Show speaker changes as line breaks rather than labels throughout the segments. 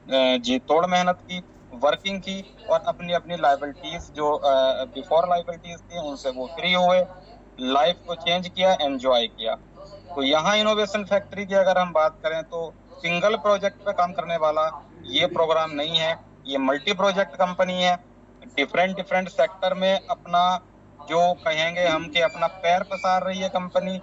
जी तोड़ मेहनत की, वर्किंग की, और अपनी अपनी लाइबिलिटीज जो बिफोर लाइबिलिटीज थी उनसे वो फ्री हुए, लाइफ को चेंज किया, एंजॉय किया। तो यहाँ इनोवेशन फैक्ट्री की अगर हम बात करें तो सिंगल प्रोजेक्ट पे काम करने वाला ये प्रोग्राम नहीं है, ये मल्टी प्रोजेक्ट कंपनी है। डिफरेंट डिफरेंट सेक्टर में अपना जो कहेंगे हम कि अपना पैर पसार रही है कंपनी।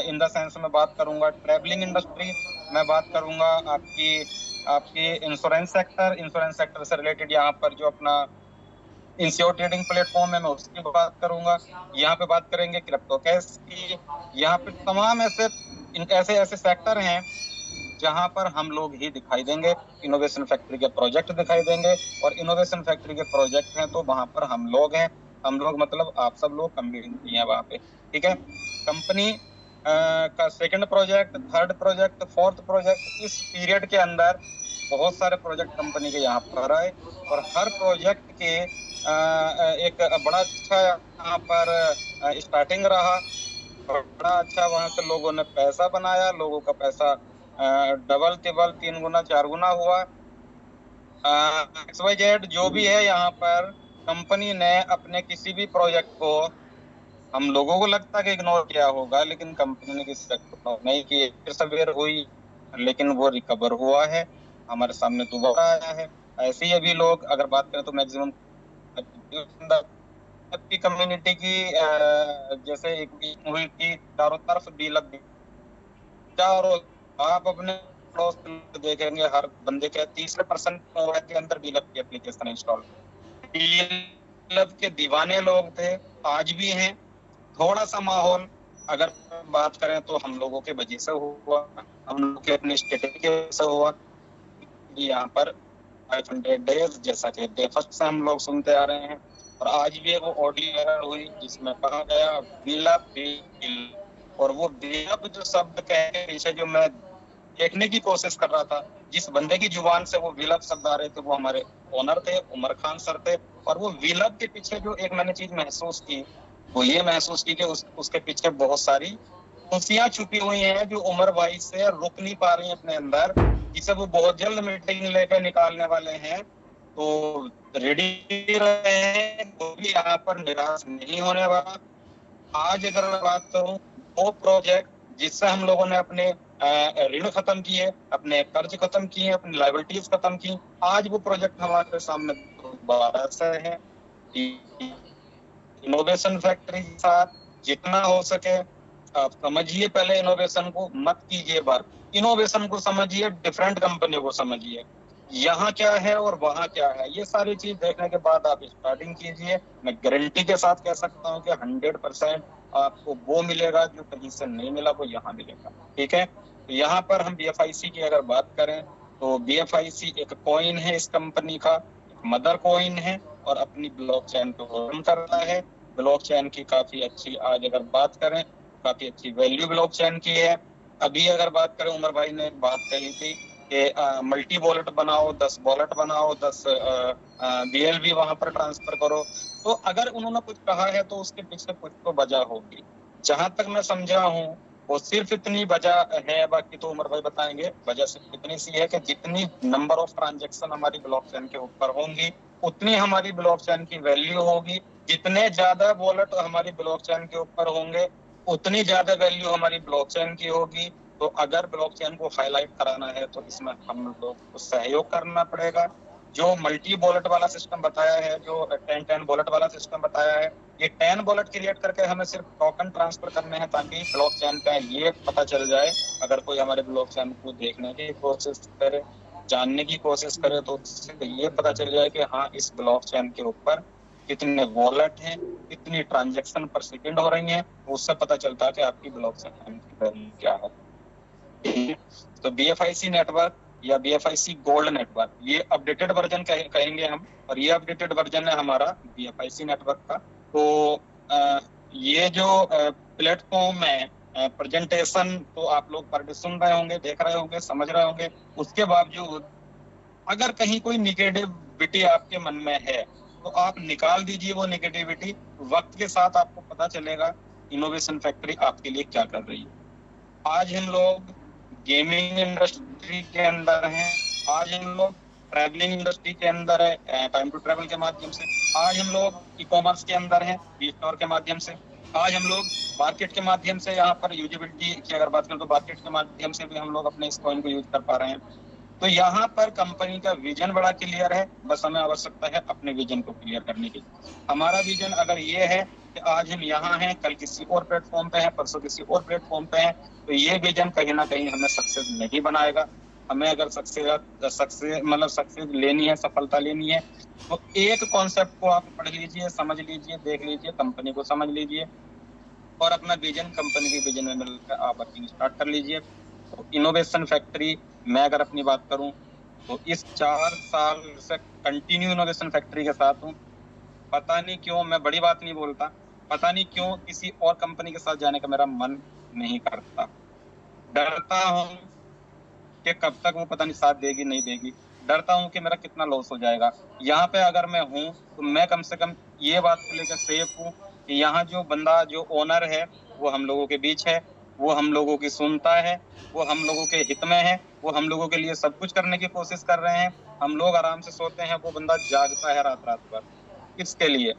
इन द सेंस में बात करूंगा ट्रेवलिंग इंडस्ट्री, मैं बात करूंगा आपकी आपकी इंश्योरेंस सेक्टर से रिलेटेड यहाँ पर जो अपना इंश्योर ट्रेडिंग प्लेटफॉर्म है मैं उसकी बात करूंगा। यहाँ पे बात करेंगे क्रिप्टो कैश की। यहाँ पे तमाम ऐसे ऐसे सेक्टर हैं जहां पर हम लोग ही दिखाई देंगे, इनोवेशन फैक्ट्री के प्रोजेक्ट दिखाई देंगे। और इनोवेशन फैक्ट्री के प्रोजेक्ट हैं तो वहां पर हम लोग हैं, हम लोग मतलब आप सब लोग कम्युनिटी हैं वहां पे। ठीक है, कंपनी का second project, third project, fourth project, इस पीरियड के अंदर बहुत सारे प्रोजेक्ट कंपनी के यहाँ पर आए, और हर प्रोजेक्ट के एक बड़ा अच्छा यहाँ पर स्टार्टिंग रहा, बड़ा अच्छा वहां से लोगों ने पैसा बनाया, लोगों का पैसा डबल टिबल 3 गुना 4 गुना हुआ। XYZ जो भी है यहाँ पर कंपनी ने अपने किसी भी प्रोजेक्ट को, हम लोगों को लगता है कि इग्नोर किया होगा, लेकिन कंपनी ने किसी को इग्नोर नहीं किया, फिर सवेर हुई, लेकिन वो रिकवर हुआ है, हमारे सामने दोबारा आया है। ऐसे ही अभी लोग अगर बात करें तो मैक्सिमम की कम्युनिटी की जैसे एक हुई कि चारों तरफ डीलर, चारों आप अपने पड़ोस में देखेंगे हर बंदे के 30% मोबाइल के अंदर डीलर की एप्लीकेशन इंस्टॉल। डीलर के दीवाने लोग थे, आज भी हैं। थोड़ा सा माहौल अगर बात करें तो हम लोगों के वजह से हुआ, हम लोग के अपने स्टेट के वजह से हुआ। यहाँ पर 500 डेज जैसा कि डे फर्स्ट से हम लोग सुनते आ रहे हैं, और आज भी वो ऑडियो वायरल हुई जिसमें कहा गया विलप बिल। और वो विलप जो शब्द कहने के पीछे जो मैं देखने की कोशिश कर रहा था, जिस बंदे की जुबान से वो विलप शब्द आ रहे थे वो हमारे ओनर थे, उमर खान सर थे। और वो विलप के पीछे जो एक मैंने चीज महसूस की, वो ये महसूस की कि उसके पीछे बहुत सारी खुशियां छुपी हुई हैं जो उमर भाई से रुक नहीं पा रही हैं अपने अंदर, जिसे वो बहुत जल्द मीटिंग लेकर निकालने वाले हैं। तो रेडी रहे हैं, वो भी यहाँ पर निराश नहीं होने वाला। आज अगर मैं बात करूं, वो प्रोजेक्ट जिससे हम लोगों ने अपने ऋण खत्म किए, अपने कर्ज खत्म किए, अपनी लाइबिलिटीज खत्म की, आज वो प्रोजेक्ट हमारे सामने दोबारा से है। इनोवेशन फैक्ट्री के साथ जितना हो सके आप समझिए, पहले इनोवेशन को मत कीजिए वर्क, इनोवेशन को समझिए, डिफरेंट कंपनियों को समझिए, यहाँ क्या है और वहाँ क्या है, ये सारी चीज देखने के बाद आप स्टार्टिंग कीजिए। मैं गारंटी के साथ कह सकता हूँ कि 100% आपको वो मिलेगा जो कहीं से नहीं मिला, वो यहाँ मिलेगा। ठीक है, तो यहाँ पर हम BFIC की अगर बात करें तो BFIC एक कॉइन है इस कंपनी का, एक मदर कॉइन है, और अपनी ब्लॉकचेन को रन कर रहा है। ब्लॉकचेन की काफी अच्छी आज अगर बात करें, काफी अच्छी वैल्यू ब्लॉकचेन की है। अभी अगर बात करें, उमर भाई ने बात कही थी कि मल्टी वॉलेट बनाओ, 10 वॉलेट बनाओ, 10 BLV वहां पर ट्रांसफर करो। तो अगर उन्होंने कुछ कहा है तो उसके पीछे कुछ तो वजह होगी। जहां तक मैं समझा हूँ वो सिर्फ इतनी वजह है, बाकी तो उमर भाई बताएंगे। वजह सिर्फ इतनी सी है कि जितनी नंबर ऑफ ट्रांजेक्शन हमारी ब्लॉकचेन के ऊपर होंगी उतनी हमारी ब्लॉकचेन की वैल्यू होगी। जितने ज्यादा वॉलेट हमारी ब्लॉकचेन के ऊपर होंगे उतनी ज्यादा वैल्यू हमारी ब्लॉकचेन की होगी। तो अगर ब्लॉकचेन को हाईलाइट कराना है तो इसमें हम लोग को सहयोग करना पड़ेगा। जो मल्टी वॉलेट वाला सिस्टम बताया है, जो 10 वॉलेट वाला सिस्टम बताया है, ये 10 वॉलेट क्रिएट करके हमें सिर्फ टोकन ट्रांसफर करने हैं ताकि ब्लॉकचेन का ये पता चल जाए। अगर कोई हमारे ब्लॉकचेन को देखने की कोशिश करे, जानने की कोशिश करे, तो उससे ये पता चल जाए कि हाँ इस ब्लॉकचेन के ऊपर कितने वॉलेट हैं, कितनी ट्रांजैक्शन पर सेकंड हो रही हैं, उससे पता चलता है कि आपकी ब्लॉकचेन की वैल्यू क्या है। तो BFIC नेटवर्क या BFIC गोल्ड नेटवर्क, ये अपडेटेड वर्जन कहेंगे हम, और ये अपडेटेड वर्जन है हमारा BFIC नेटवर्क का। तो ये जो प्लेटफॉर्म है, प्रेजेंटेशन तो आप लोग पर डे सुन रहे होंगे, देख रहे होंगे, समझ रहे होंगे। उसके बावजूद अगर कहीं कोई निगेटिविटी आपके मन में है तो आप निकाल दीजिए वो निगेटिविटी। वक्त के साथ आपको पता चलेगा इनोवेशन फैक्ट्री आपके लिए क्या कर रही है। आज हम लोग गेमिंग इंडस्ट्री के अंदर हैं, आज हम लोग ट्रैवलिंग इंडस्ट्री के अंदर है, टाइम टू ट्रैवल के माध्यम से। आज हम लोग ई कॉमर्स के अंदर हैं, बी स्टोर के माध्यम से। आज हम लोग मार्केट के माध्यम से, यहाँ पर यूजिबिलिटी की अगर बात करें तो मार्केट के माध्यम से भी हम लोग अपने इस कॉइन को यूज कर पा रहे हैं। तो यहाँ पर कंपनी का विजन बड़ा क्लियर है, बस हमें आवश्यकता है अपने विजन को क्लियर करने की। हमारा विजन अगर ये है कि आज हम यहाँ हैं, कल किसी और प्लेटफॉर्म पे हैं, परसों किसी और प्लेटफॉर्म पे हैं, तो ये विजन कहीं ना कहीं हमें सक्सेस नहीं बनाएगा। हमें अगर सक्सेस लेनी है, सफलता लेनी है, तो एक कॉन्सेप्ट को आप पढ़ लीजिए, समझ लीजिए, देख लीजिए, कंपनी को समझ लीजिए और अपना विजन कंपनी के विजन में मिलकर आप वर्किंग स्टार्ट कर लीजिए। तो इनोवेशन फैक्ट्री, मैं अगर अपनी बात करूं तो इस 4 साल से कंटिन्यू इनोवेशन फैक्ट्री के साथ हूं। पता नहीं क्यों, मैं बड़ी बात नहीं बोलता, पता नहीं क्यों किसी और कंपनी के साथ जाने का मेरा मन नहीं करता। डरता हूं कि कब तक वो पता नहीं साथ देगी नहीं देगी, डरता हूं कि मेरा कितना लॉस हो जाएगा। यहाँ पे अगर मैं हूं तो मैं कम से कम ये बात को लेकर सेफ हूं कि यहाँ जो बंदा, जो ओनर है, वो हम लोगों के बीच है, वो हम लोगों की सुनता है, वो हम लोगों के हित में है, वो हम लोगों के लिए सब कुछ करने की कोशिश कर रहे हैं। हम लोग आराम से सोते हैं, वो बंदा जागता है रात रात भर। किसके लिए?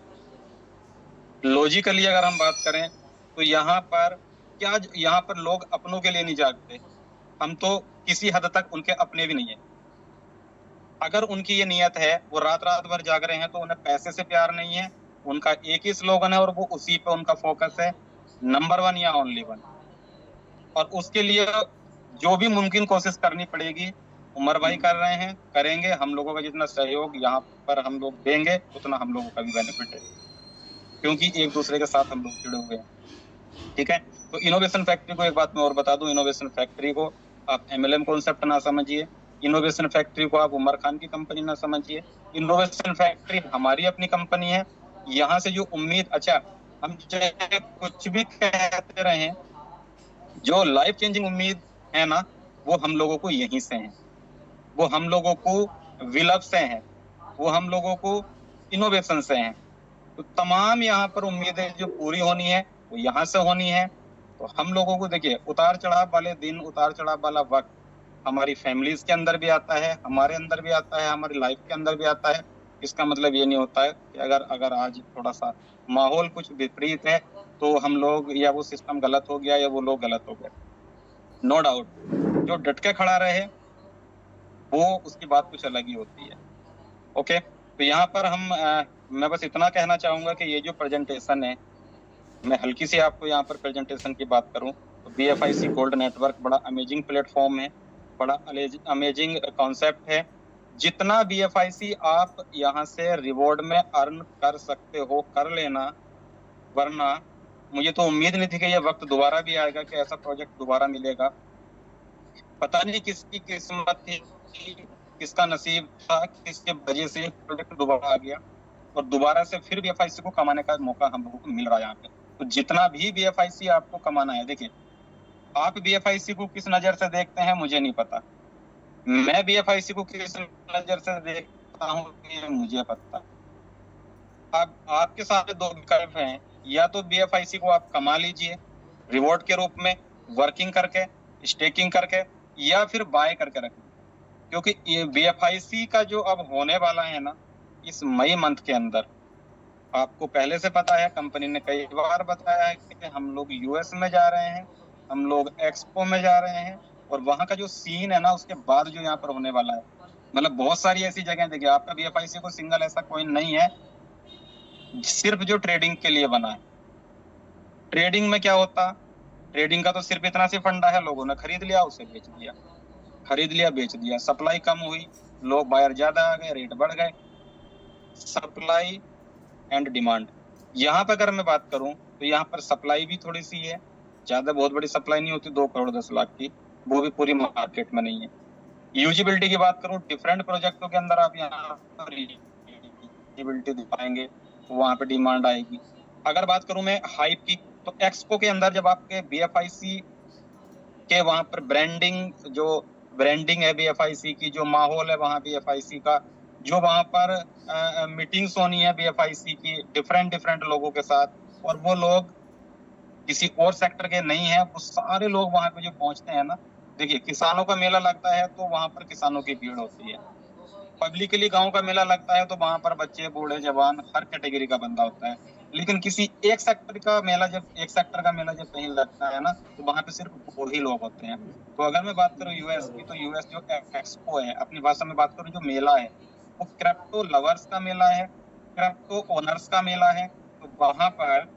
लॉजिकली अगर हम बात करें तो यहाँ पर क्या, यहाँ पर लोग अपनों के लिए नहीं जागते। हम तो किसी हद तक उनके अपने भी नहीं है। अगर उनकी ये नियत है, वो रात रात भर जाग रहे हैं, तो उन्हें पैसे से प्यार नहीं है। उनका एक ही स्लोगन है और वो उसी पे उनका फोकस है, नंबर 1 या ओनली 1। और उसके लिए जो भी मुमकिन कोशिश करनी पड़ेगी, उमर भाई कर रहे हैं, करेंगे। हम लोगों का जितना सहयोग यहाँ पर हम लोग देंगे, उतना हम लोगों का भी बेनिफिट है, क्योंकि एक दूसरे के साथ हम लोग जुड़े हुए हैं। ठीक है, तो इनोवेशन फैक्ट्री को एक बात मैं और बता दूं, इनोवेशन फैक्ट्री को आप एमएलएम कॉन्सेप्ट ना समझिए, इनोवेशन फैक्ट्री को आप उमर खान की कंपनी ना समझिए। इनोवेशन फैक्ट्री हमारी अपनी कंपनी है। यहाँ से जो उम्मीद, अच्छा, हम चाहे कुछ भी कहते रहे, जो लाइफ चेंजिंग उम्मीद है ना, वो हम लोगों को यहीं से है, वो हम लोगों को विलप से है, वो हम लोगों को इनोवेशन से है। तो तमाम यहाँ पर उम्मीदें जो पूरी होनी है, वो यहाँ से होनी है। तो हम लोगों को देखिए, उतार चढ़ाव वाले दिन, उतार चढ़ाव वाला वक्त हमारी फैमिलीज के अंदर भी आता है, हमारे अंदर भी आता है, हमारी लाइफ के अंदर भी आता है। इसका मतलब ये नहीं होता है कि अगर आज थोड़ा सा माहौल कुछ विपरीत है तो हम लोग, या वो सिस्टम गलत हो गया, या वो लोग गलत हो गए। नो डाउट, जो डट के खड़ा रहे वो, उसकी बात कुछ अलग ही होती है। ओके, तो यहाँ पर मैं बस इतना कहना चाहूंगा कि ये जो प्रेजेंटेशन है, मैं हल्की सी आपको यहाँ पर प्रेजेंटेशन की बात करूं तो BFIC गोल्ड नेटवर्क बड़ा अमेजिंग प्लेटफॉर्म है, बड़ा अमेजिंग कॉन्सेप्ट है। जितना BFIC आप यहाँ से रिवॉर्ड में अर्न कर सकते हो कर लेना, वरना मुझे तो उम्मीद नहीं थी कि ये वक्त दोबारा भी आएगा, कि ऐसा प्रोजेक्ट दोबारा मिलेगा। पता नहीं किसकी किस्मत थी, किसका नसीब था, किसके वजह से प्रोजेक्ट दोबारा आ गया और दोबारा से फिर BFIC को कमाने का मौका हम लोगों को मिल रहा है यहाँ पे। तो जितना भी BFIC आपको कमाना है, देखिए, आप BFIC को किस नजर से देखते हैं मुझे नहीं पता, मैं BFIC को किस नजर से देखता हूँ ये मुझे पता। अब आपके सामने दो विकल्प हैं, या तो BFIC को आप कमा लीजिए रिवॉर्ड के रूप में, वर्किंग करके, स्टेकिंग करके, या फिर बाय करके रखें। क्योंकि BFIC का जो अब होने वाला है ना, इस मई मंथ के अंदर, आपको पहले से पता है, कंपनी ने कई बार बताया है कि हम लोग यूएस में जा रहे हैं, हम लोग एक्सपो में जा रहे हैं, और वहां का जो सीन है ना, उसके बाद जो यहाँ पर होने वाला है, मतलब बहुत सारी ऐसी जगह, देखिए, आपका BFIC को सिंगल ऐसा कोई नहीं है सिर्फ जो ट्रेडिंग के लिए बना है। ट्रेडिंग में क्या होता, ट्रेडिंग का तो सिर्फ इतना सी फंडा है, लोगों ने खरीद लिया, उसे बेच दिया, खरीद लिया बेच दिया, सप्लाई कम हुई, लोग बायर ज्यादा आ गए, रेट बढ़ गए। सप्लाई एंड डिमांड, यहाँ पर अगर मैं बात करूं तो यहाँ पर सप्लाई भी थोड़ी सी है, ज्यादा बहुत बड़ी सप्लाई नहीं होती, 2 करोड़ 10 लाख की, वो भी पूरी मार्केट में नहीं है। यूजिबिलिटी की बात करूं, डिफरेंट प्रोजेक्टों के अंदर आप यहाँ पर यूजिबिलिटी दिखाएंगे तो वहां पे डिमांड आएगी। अगर बात करूं मैं हाइप की, तो एक्सपो के अंदर जब आपके BFIC के वहां पर जो ब्रांडिंग है BFIC की, जो माहौल है वहां BFIC का, जो वहां पर मीटिंग्स होनी है BFIC की डिफरेंट लोगों के साथ, और वो लोग किसी और सेक्टर के नहीं है, वो सारे लोग वहां पे जो पहुंचते हैं ना, देखिए, किसानों का मेला लगता है तो वहां पर किसानों की भीड़ होती है, पब्लिकली गांव का मेला लगता है तो वहां पर बच्चे, बूढ़े, जवान, हर कैटेगरी का बंदा होता है। लेकिन किसी एक सेक्टर का मेला जब कहीं लगता है ना, तो वहां पे सिर्फ वो ही लोग होते हैं। तो अगर मैं बात करूं यूएस की, तो यूएस जो एक्सपो है, अपनी भाषा में बात करूं, जो मेला है, वो क्रिप्टो लवर्स का मेला है, क्रिप्टो ओनर्स का मेला है। तो वहां पर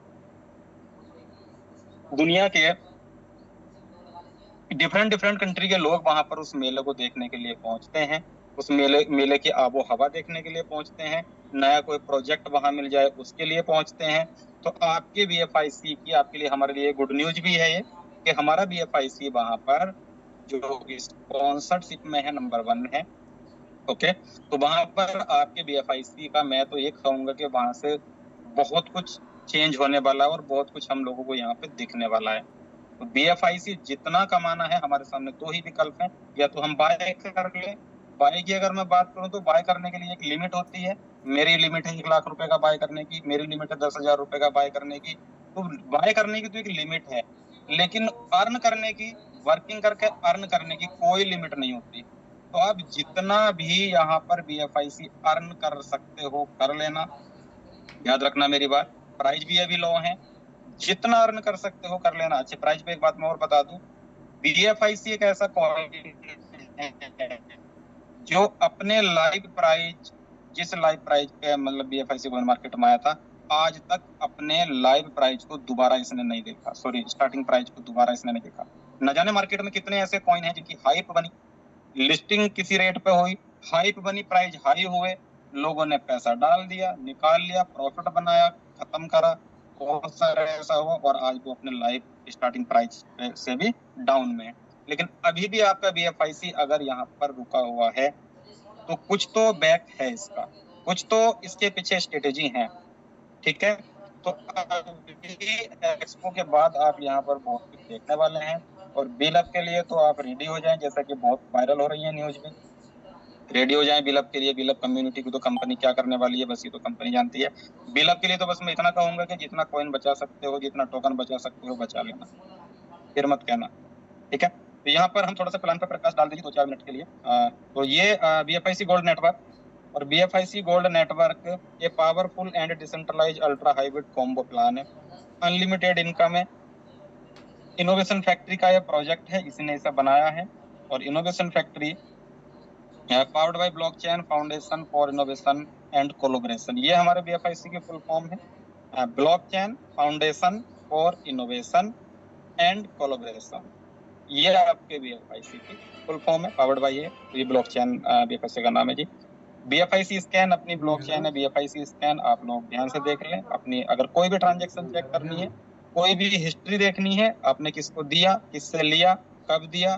दुनिया के डिफरेंट डिफरेंट कंट्री के लोग वहां पर उस मेले को देखने के लिए पहुंचते हैं। उस मेले मेले की आबो हवा देखने के लिए पहुंचते हैं। नया कोई प्रोजेक्ट वहां मिल जाए उसके लिए पहुंचते हैं। तो आपके बीएफआईसी की, आपके लिए, हमारे लिए गुड न्यूज भी है ये, कि हमारा बीएफआईसी वहां पर जो स्पॉन्सरशिप में है, नंबर 1 है। ओके, तो वहां पर आपके बीएफआईसी का, मैं तो ये कहूंगा कि वहां से बहुत कुछ चेंज होने वाला है और बहुत कुछ हम लोगों को यहाँ पे दिखने वाला है। तो बीएफआईसी जितना कमाना है, हमारे सामने दो ही विकल्प हैं, या तो हम बाय कर ले। बाय की अगर मैं बात करूं, तो बाय करने के लिए एक लिमिट होती है। मेरी लिमिट है 1 लाख रुपए का बाय करने की, मेरी लिमिट है 10,000 रुपए का बाय करने की। तो बाय करने की तो एक लिमिट है, लेकिन अर्न करने की, वर्किंग करके अर्न करने की कोई लिमिट नहीं होती। तो आप जितना भी यहाँ पर बीएफआईसी अर्न कर सकते हो कर लेना। याद रखना मेरी बात, प्राइस भी अभी लो है, जितना अर्न कर सकते हो कर लेना। अच्छे प्राइस पे एक बात मैं और बता दूं, बीएफआईसी एक ऐसा कॉइन है जो अपने लाइव प्राइस, जिस लाइव प्राइस पे मतलब बीएफआईसी कॉइन मार्केट में आया था, आज तक अपने लाइव प्राइस को दोबारा इसने नहीं देखा। सॉरी, स्टार्टिंग प्राइस को दोबारा इसने नहीं देखा। न जाने मार्केट में कितने ऐसे कॉइन हैं जिनकी हाइप बनी, लिस्टिंग किसी रेट पे हुई, हाइप बनी, प्राइस हाई हुए, लोगों ने पैसा डाल दिया, निकाल लिया, प्रॉफिट बनाया, खत्म करा। बहुत सारा ऐसा हुआ, और आज वो अपने लाइव स्टार्टिंग प्राइस से भी डाउन में है। लेकिन अभी भी आपका बीएफआईसी अगर यहाँ पर रुका हुआ है, तो कुछ तो बैक है इसका, कुछ तो इसके पीछे स्ट्रेटेजी है। ठीक है, तो अभी एक्सपो के बाद आप यहाँ पर बहुत कुछ देखने वाले हैं। और बिलअप के लिए तो आप रेडी हो जाएं, जैसा कि बहुत वायरल हो रही है न्यूज में। रेडी हो जाएं बिलअप के लिए। बिलअप कम्युनिटी को तो कंपनी क्या करने वाली है, बस ये तो कंपनी जानती है। बिलअप के लिए तो बस मैं इतना कहूंगा कि जितना कॉइन बचा सकते हो, जितना टोकन बचा सकते हो, बचा लेना, फिर मत कहना। ठीक है, तो यहाँ पर हम थोड़ा सा प्लान पर प्रकाश डाल दीजिए 2-4 मिनट के लिए। तो ये बीएफआईसी गोल्ड नेटवर्क, और बीएफआईसी गोल्ड नेटवर्क ये powerful and decentralise ultra hybrid combo plan है। अनलिमिटेड इनकम है। इनोवेशन फैक्ट्री का ये प्रोजेक्ट है, इसने इसे बनाया है। और innovation factory powered by blockchain foundation for innovation and collaboration, ये हमारे बीएफआईसी की फुल फॉर्म है। Blockchain foundation for innovation and collaboration, ये आपके बीएफआईसी की फुल फॉर्म है, पावर्ड बाय ये ब्लॉकचेन बीएफआईसी का नाम है जी। बीएफआईसी स्कैन अपनी ब्लॉकचेन है। बीएफआईसी स्कैन आप लोग ध्यान से देख लें। अपनी अगर कोई भी ट्रांजैक्शन चेक करनी है, कोई भी हिस्ट्री देखनी है, आपने किसको दिया, किससे लिया, कब दिया,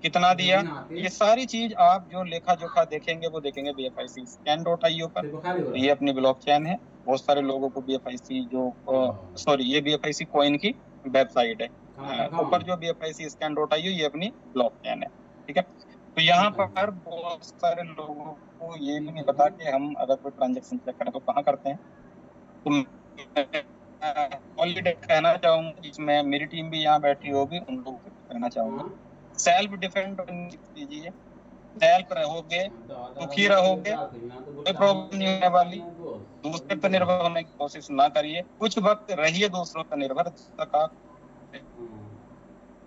कितना दिया, ये सारी चीज आप जो लेखा जोखा देखेंगे, वो देखेंगे बीएफआईसी scan.io पर। तो ये अपनी ब्लॉकचेन है। बहुत सारे लोगों को बीएफआईसी जो सॉरी, ये बीएफआईसी कॉइन की वेबसाइट है। ऊपर जो बीएफआईसी scan.io, ये अपनी ब्लॉकचेन है। ठीक है, तो यहाँ पर बहुत सारे लोगों को ये भी नहीं पता कि हम अगर कोई ट्रांजेक्शन चेक करें तो कहाँ करते हैं। तो ऑलरेडी कहना चाहूंगा, जिसमें मेरी टीम भी यहाँ बैठी होगी, उन लोगों को कहना चाहूंगा, सेल्फ डिफेंड कीजिए। सेल्फ रहोगे, सुखी रहोगे, कोई प्रॉब्लम नहीं होने वाली। दूसरे पर निर्भर होने की कोशिश ना करिए। कुछ वक्त रहिए दूसरों पर निर्भर तक आप,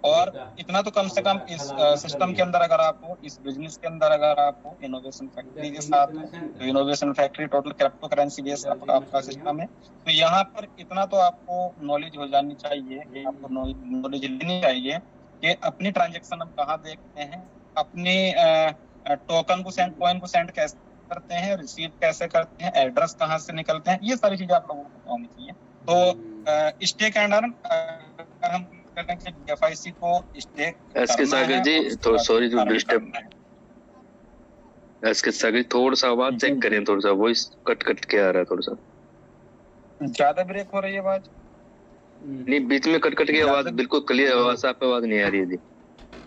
और इतना तो कम से कम इस सिस्टम के अंदर अगर आप हो, इस बिजनेस के अंदर अगर आप हो, इनोवेशन फैक्ट्री के साथ हो, तो innovation factory total crypto currency based आपका सिस्टम है। तो यहाँ पर इतना तो आपको नॉलेज हो जानी चाहिए, कि आपको नॉलेज लेनी चाहिए कि अपनी ट्रांजेक्शन हम कहाँ देखते हैं, अपनी टोकन को सेंड, कॉइन को सेंड कैसे करते हैं, रिसीव कैसे करते हैं, एड्रेस कहाँ से निकलते हैं, ये सारी चीजें आप लोगों को पता होनी चाहिए। तो स्टेक एंड अर्न, अगर हम एफआईसी को स्टेक
एसके सागर जी, तो सॉरी टू डिस्टर्ब, एसके सागर थोड़ा सा आवाज चेक करें, थोड़ा सा वॉइस कट कट के आ रहा है, थोड़ा सा
ज्यादा ब्रेक हो रही है आवाज।
नहीं, बीच में कट कट के आवाज, बिल्कुल क्लियर आवाज, साफ आवाज नहीं आ रही है जी।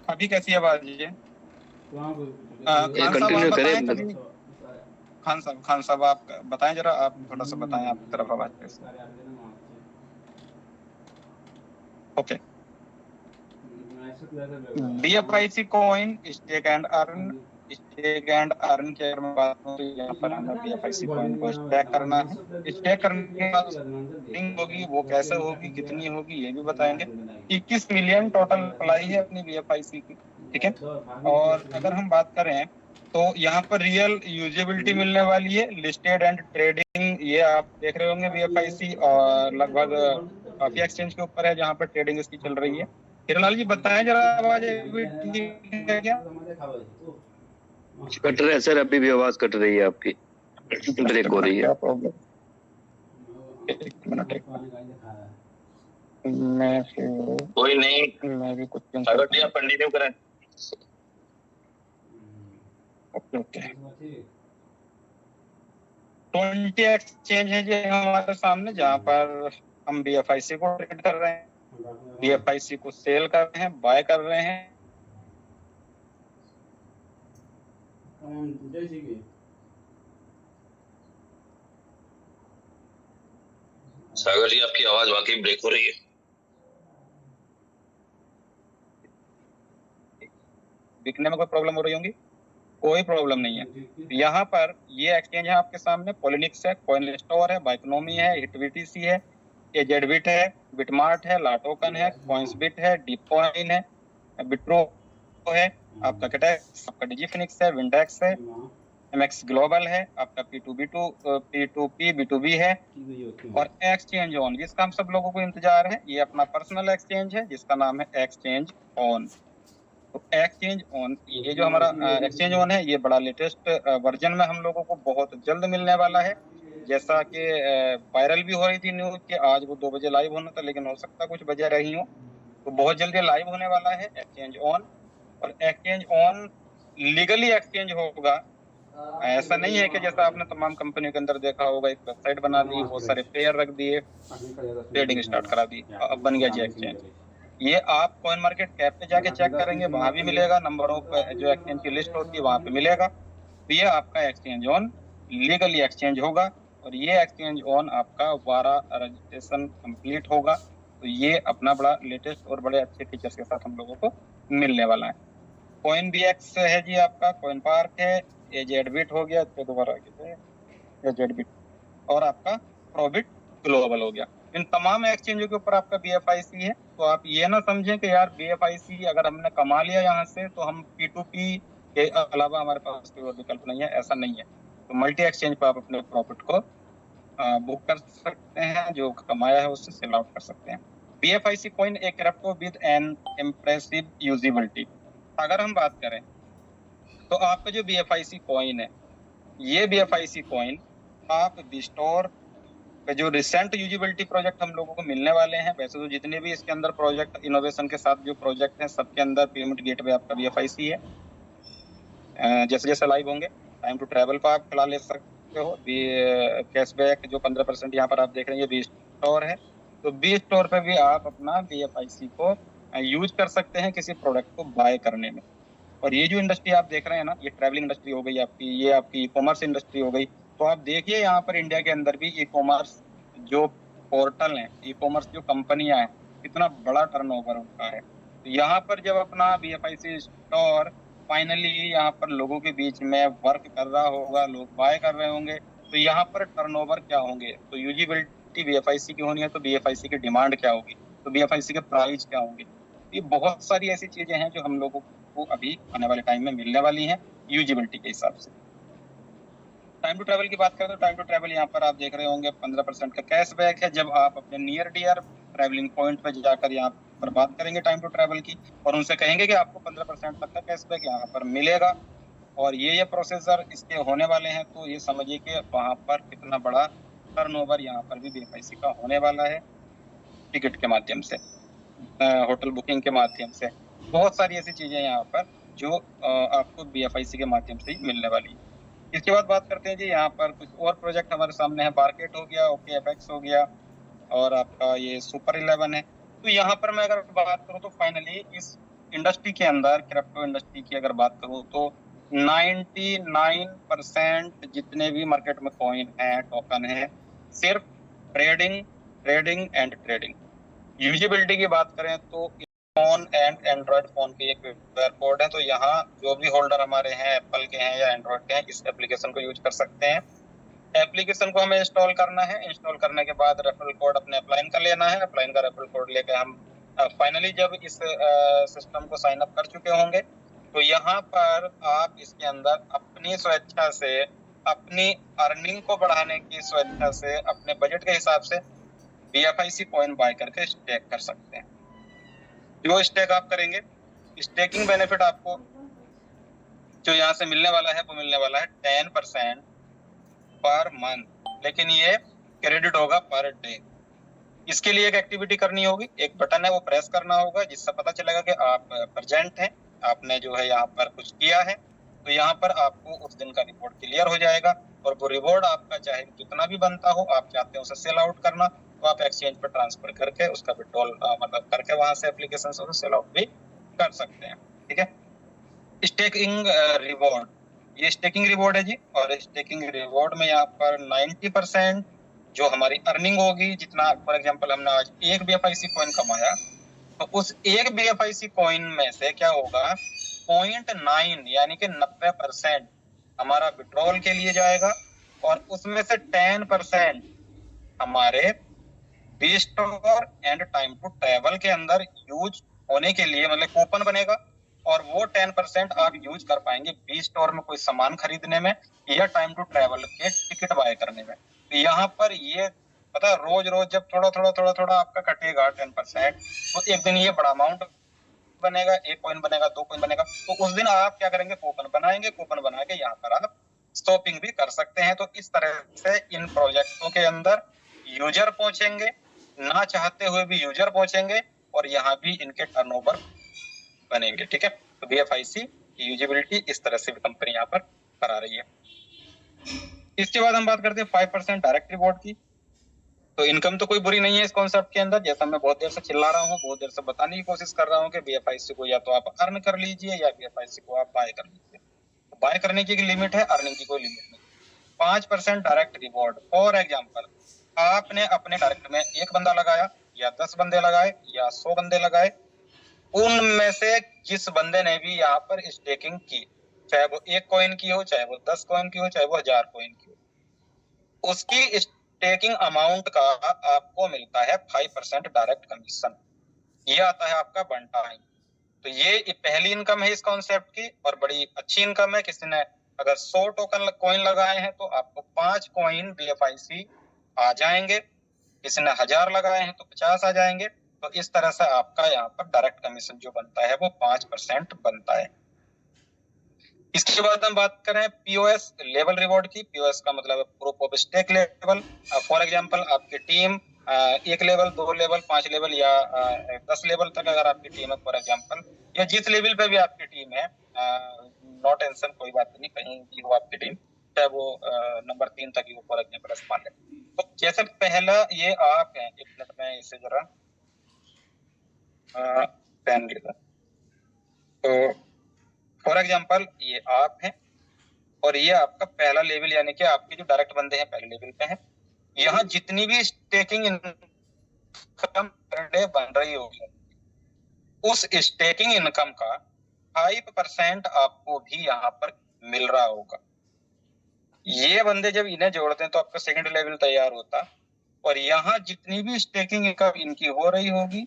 अभी कैसी आवाज है?
कंटिन्यू करें।
खान साहब आप बताएं जरा, आप थोड़ा सा बताएं आपकी तरफ आवाज कैसी। Okay, BFIC coin stake and earn stake and earn की अगर मैं बात करूँ तो यहाँ पर हमें BFIC कॉइन को स्टेक करना है। स्टेक करने के बाद स्टेकिंग होगी, वो कैसे होगी, कितनी होगी, ये भी बताएंगे। 21 मिलियन टोटल अप्लाई है अपनी BFIC की, ठीक है। और अगर हम बात करें तो यहाँ पर रियल यूजेबिलिटी मिलने वाली है। लिस्टेड एंड ट्रेडिंग ये आप देख रहे होंगे BFIC, और लगभग काफी एक्सचेंज के ऊपर है जहाँ पर ट्रेडिंग इसकी चल रही है। हिरलाल जी बताएं जरा, आवाज ठीक है क्या?
कट रहा है सर, अभी भी आवाज कट रही है आपकी, ब्रेक हो रही है।
क्या प्रॉब्लम? एक मिनट मैं
कोई नहीं,
मैं भी कुछ
अगर आप कंटिन्यू करें।
ओके 20 एक्सचेंज है जी हमारे सामने, जहाँ पर हम BFIC को ट्रेड कर रहे हैं, BFIC को सेल कर रहे हैं, बाय कर रहे हैं।
सागर जी आपकी आवाज वाकई ब्रेक हो रही है।
बिकने में कोई प्रॉब्लम हो रही होगी? कोई प्रॉब्लम नहीं है। यहाँ पर ये एक्सचेंज है आपके सामने, पॉलिनिक्स है, कॉइन स्टोर है, बाइकोनॉमी है, हिटबीटीसी है, एजेडबिट है, बिटमार्ट है, लाटोकन है, कॉइंसबिट है, डीपकॉइन है, बिट्रो है, आपका कैटेक्स, आपका डिजीफिनिक्स है, विंडेक्स है, MX ग्लोबल है, आपका P2P B2B है, और एक्सचेंज ऑन जिसका हम सब लोगों को इंतजार है, ये अपना पर्सनल एक्सचेंज है जिसका नाम है एक्सचेंज ऑन। तो एक्सचेंज ऑन, ये जो हमारा एक्सचेंज ऑन है, ये बड़ा लेटेस्ट वर्जन में हम लोगों को बहुत जल्द मिलने वाला है। जैसा कि वायरल भी हो रही थी न्यूज कि आज वो 2 बजे लाइव होना था, लेकिन हो सकता कुछ वजह रही हो, तो बहुत जल्दी लाइव होने वाला है एक्सचेंज ऑन। और एक्सचेंज ऑन लीगली एक्सचेंज होगा। ऐसा नहीं है कि जैसा आपने तमाम कंपनियों के अंदर देखा होगा, एक वेबसाइट बना दी, बहुत सारे पेयर रख दिए, ट्रेडिंग स्टार्ट करा दी, अब बन गया जी एक्सचेंज। ये आप कॉइन मार्केट कैप पे जाके चेक करेंगे, वहां भी मिलेगा, नंबर ऑफ जो एक्सचेंज की लिस्ट होती है वहां पे मिलेगा। तो ये आपका एक्सचेंज ऑन लीगली एक्सचेंज होगा, और ये एक्सचेंज ऑन आपका 12 रजिस्ट्रेशन कंप्लीट होगा। तो ये अपना बड़ा लेटेस्ट और बड़े अच्छे फीचर्स के साथ हम लोगों को मिलने वाला है। कॉइन BX है जी आपका, कॉइन पार्क है, एजेडबिट हो गया, दोबारा एजेडबिट, और आपका प्रोबिट ग्लोबल हो गया। इन तमाम एक्सचेंजों के ऊपर आपका BFIC है। तो आप ये ना समझें कि यार BFIC अगर हमने कमा लिया यहाँ से तो हम P2P के अलावा हमारे पास कोई और विकल्प नहीं है, ऐसा नहीं है। तो मल्टी एक्सचेंज पर आप अपने प्रॉफिट को बुक कर सकते हैं, जो कमाया है उससे सेल आउट कर सकते हैं। BFIC coin A crypto with N impressive usability. अगर हम बात करें तो आपका जो BFIC कॉइन है, ये BFIC कॉइन आप बिस्टोर पे जो रिसेंट यूजिबिलिटी प्रोजेक्ट हम लोगों को मिलने वाले हैं, वैसे तो जितने भी इसके अंदर प्रोजेक्ट इनोवेशन के साथ जो प्रोजेक्ट हैं सबके अंदर पेमेंट गेटवे आपका BFIC है। जैसे जैसे लाइव होंगे टाइम टू ट्रैवल पर आप खिला ले सकते हो। कैशबैक जो 15% यहाँ पर आप देख रहे हैं, ये बी स्टोर है, तो बी स्टोर पे भी आप अपना BFIC को यूज कर सकते हैं किसी प्रोडक्ट को बाय करने में। और ये जो इंडस्ट्री आप देख रहे हैं ना, ये ट्रैवलिंग इंडस्ट्री हो गई आपकी, ये आपकी ई-कॉमर्स इंडस्ट्री हो गई। तो आप देखिए यहाँ पर इंडिया के अंदर भी ई-कॉमर्स जो पोर्टल हैं, ई-कॉमर्स जो कंपनियां हैं, कितना बड़ा टर्नओवर उनका है। तो यहाँ पर जब अपना BFIC स्टोर फाइनली यहाँ पर लोगों के बीच में वर्क कर रहा होगा, लोग बाय कर रहे होंगे, तो यहाँ पर टर्नओवर क्या होंगे, तो यूजिबिलिटी BFIC की होनी है तो BFIC की डिमांड क्या होगी, तो BFIC के प्राइस क्या होंगे। ये बहुत सारी ऐसी चीजें हैं जो हम लोगों को अभी आने वाले टाइम में मिलने वाली हैं यूजिबिलिटी के हिसाब से। टाइम टू ट्रैवल की बात करें तो टाइम टू ट्रैवल यहाँ पर आप देख रहे होंगे 15% का कैशबैक है जब आप अपने नियर डियर ट्रैवलिंग पॉइंट पर जाकर यहाँ पर बात करेंगे टाइम टू ट्रैवल की, और उनसे कहेंगे कि आपको 15% तक का कैशबैक यहाँ पर मिलेगा। और ये प्रोसेसर इसके होने वाले हैं, तो ये समझिए कि वहां पर कितना बड़ा टर्नओवर यहाँ पर भी BFIC का होने वाला है। टिकट के माध्यम से, होटल बुकिंग के माध्यम से, बहुत सारी ऐसी चीजें यहाँ पर जो आपको BFIC के माध्यम से ही मिलने वाली है। इसके बाद बात करते हैं जी, यहाँ पर कुछ और प्रोजेक्ट हमारे सामने है। मार्केट हो गया, OKFX हो गया, और आपका ये सुपर 11 है। तो यहाँ पर मैं अगर बात करूँ तो फाइनली इस इंडस्ट्री के अंदर, क्रिप्टो इंडस्ट्री की अगर बात करूँ तो 99% जितने भी मार्केट में कॉइन है, टोकन है, सिर्फ ट्रेडिंग एंड ट्रेडिंग। यूजिबिलिटी की बात करें तो फोन एंड एंड्रॉइड फोन की एक QR कोड है। तो यहाँ जो भी होल्डर हमारे हैं, एप्पल के हैं या एंड्रॉइड के हैं, इस एप्लीकेशन को यूज कर सकते हैं। एप्लीकेशन को हमें इंस्टॉल करना है। इंस्टॉल करने के बाद रेफरल कोड अपने अपलाइन का लेना है। अपलाइन का रेफरल कोड लेके हम फाइनली जब इस सिस्टम को साइन अप कर चुके होंगे तो यहाँ पर आप इसके अंदर अपनी स्वेच्छा से, अपनी अर्निंग को बढ़ाने की स्वेच्छा से, अपने बजट के हिसाब से BFIC कॉइन बाय करके स्टेक कर सकते हैं। जो स्टेक आप करेंगे, स्टेकिंग बेनिफिट आपको जो यहाँ से मिलने वाला है वो मिलने वाला है 10% पर मंथ, लेकिन ये क्रेडिट होगा पर डे। इसके लिए एक एक्टिविटी करनी होगी, एक बटन है वो प्रेस करना होगा, जिससे पता चलेगा कि आप प्रेजेंट हैं, आपने जो है यहाँ पर कुछ किया है। तो यहाँ पर आपको उस दिन का रिवॉर्ड क्लियर हो जाएगा और वो रिवॉर्ड आपका चाहे जितना भी बनता हो, आप चाहते हैं उसे सेल आउट करना तो आप एक्सचेंज पर ट्रांसफर करके उसका विड्रॉल मतलब करके वहां से एप्लीकेशन से सेल आउट भी कर सकते हैं। ठीक है, स्टेकिंग रिवॉर्ड, ये स्टेकिंग रिवॉर्ड है जी। और स्टेकिंग रिवॉर्ड में यहाँ पर 90% जो हमारी अर्निंग होगी, जितना फॉर एग्जांपल हमने आज एक BFIC कॉइन कमाया, तो उस एक BFIC कॉइन में से क्या होगा, 0.9 यानी कि 90% हमारा विड्रॉल के लिए जाएगा और उसमें से 10% हमारे B store and time to travel के अंदर यूज होने के लिए, मतलब कूपन बनेगा और वो 10% आप यूज कर पाएंगे बी स्टोर में कोई सामान खरीदने में या टाइम टू ट्रेवल के टिकट बाय करने में। तो यहाँ पर ये पता, रोज रोज जब थोड़ा थोड़ा आपका कटेगा 10%, तो एक दिन ये बड़ा अमाउंट बनेगा, एक कॉइन बनेगा, 2 कॉइन बनेगा। तो उस दिन आप क्या करेंगे, कूपन बनाएंगे, कूपन बना के यहाँ पर आप शॉपिंग भी कर सकते हैं। तो इस तरह से इन प्रोजेक्टों के अंदर यूजर पहुंचेंगे, ना चाहते हुए भी यूजर पहुंचेंगे और यहाँ भी इनके टर्नओवर बनेंगे। ठीक है, तो BFIC की यूजेबिलिटी इस तरह से भी कंपनी यहाँ पर करा रही है। इसके बाद हम बात करते हैं 5% डायरेक्ट रिवॉर्ड की। तो इनकम तो कोई बुरी नहीं है इस कॉन्सेप्ट के अंदर, जैसा मैं बहुत देर से चिल्ला रहा हूँ, बहुत देर से बताने की कोशिश कर रहा हूँ कि BFIC को या तो आप अर्न कर लीजिए या BFIC को आप बाय कर लीजिए। बाय करने की लिमिट है, अर्निंग की कोई लिमिट नहीं। 5% डायरेक्ट रिवॉर्ड, फॉर एग्जाम्पल आपने अपने डायरेक्ट में एक बंदा लगाया या 10 बंदे लगाए या 100 बंदे लगाए, उनमें से जिस बंदे ने भी यहाँ पर स्टेकिंग की, चाहे वो 1 कॉइन की हो, चाहे वो 10 कॉइन की हो, चाहे वो 1000 कॉइन की हो, उसकी स्टेकिंग अमाउंट का आपको मिलता है 5% डायरेक्ट कमीशन। ये आता है आपका वन टाइम। तो ये पहली इनकम है इस कॉन्सेप्ट की और बड़ी अच्छी इनकम है। किसी ने अगर 100 टोकन कॉइन लगाए हैं तो आपको 5 कॉइन BFIC आ जाएंगे, किसी ने 1000 लगाए हैं तो 50 आ जाएंगे। तो इस तरह से आपका यहाँ पर डायरेक्ट कमीशन जो बनता है वो 5% बनता है। इसके बाद हम बात करें POS लेवल रिवॉर्ड की। POS का मतलब है proof of stake level. For example आपकी टीम 1 लेवल, 2 लेवल, 5 लेवल या 10 लेवल तक अगर आपकी टीम है फॉर एग्जांपल, या जिस लेवल पे भी आपकी टीम है, नो टेंशन, कोई बात नहीं, कहीं भी हो आपकी टीम, चाहे वो नंबर 3 तक ही हो फॉर एग्जांपल मान लें। तो जैसे पहला ये आप हैं, एक मिनट में इसे जरा पेन लेगा। तो फॉर एग्जांपल ये आप हैं और ये आपका पहला लेवल, यानी कि आपके जो डायरेक्ट बंदे हैं पहले लेवल पे हैं। यहाँ जितनी भी स्टेकिंग इनकम पर डे बन रही होगी, उस स्टेकिंग इनकम का 5% आपको भी यहाँ पर मिल रहा होगा। ये बंदे जब इन्हें जोड़ते हैं तो आपका सेकंड लेवल तैयार होता और यहाँ जितनी भी स्टेकिंग इनकम इनकी हो रही होगी,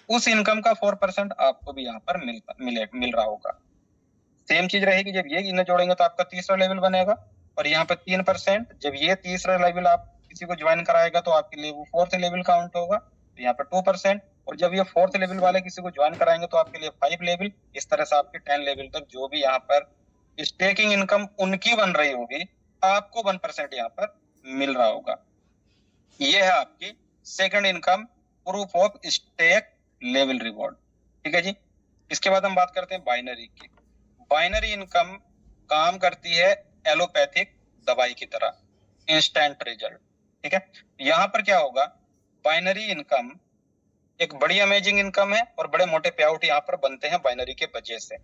उस इनकम का 4% आपको भी यहाँ पर मिल रहा होगा। सेम चीज रहेगी, जब ये इन्हें जोड़ेंगे तो आपका तीसरा लेवल बनेगा और यहाँ पे 3%। जब ये तीसरा लेवल आप किसी को ज्वाइन कराएगा तो आपके लिए वो 4th लेवल काउंट होगा, तो यहाँ पे 2%। और जब ये 4th लेवल वाले किसी को ज्वाइन कराएंगे तो आपके लिए 5 लेवल। इस तरह से आपके 10 लेवल तक जो भी यहाँ पर स्टेकिंग इनकम उनकी बन रही होगी, आपको 1% यहाँ पर मिल रहा होगा। ये है आपकी second income, proof of stake level reward. ठीक है जी। इसके बाद हम बात करते हैं बाइनरी की। बाइनरी इनकम काम करती है एलोपैथिक दवाई की तरह, इंस्टेंट रिजल्ट। ठीक है, यहाँ पर क्या होगा, बाइनरी इनकम एक बड़ी अमेजिंग इनकम है और बड़े मोटे पे आउट यहाँ पर बनते हैं बाइनरी के वजह से।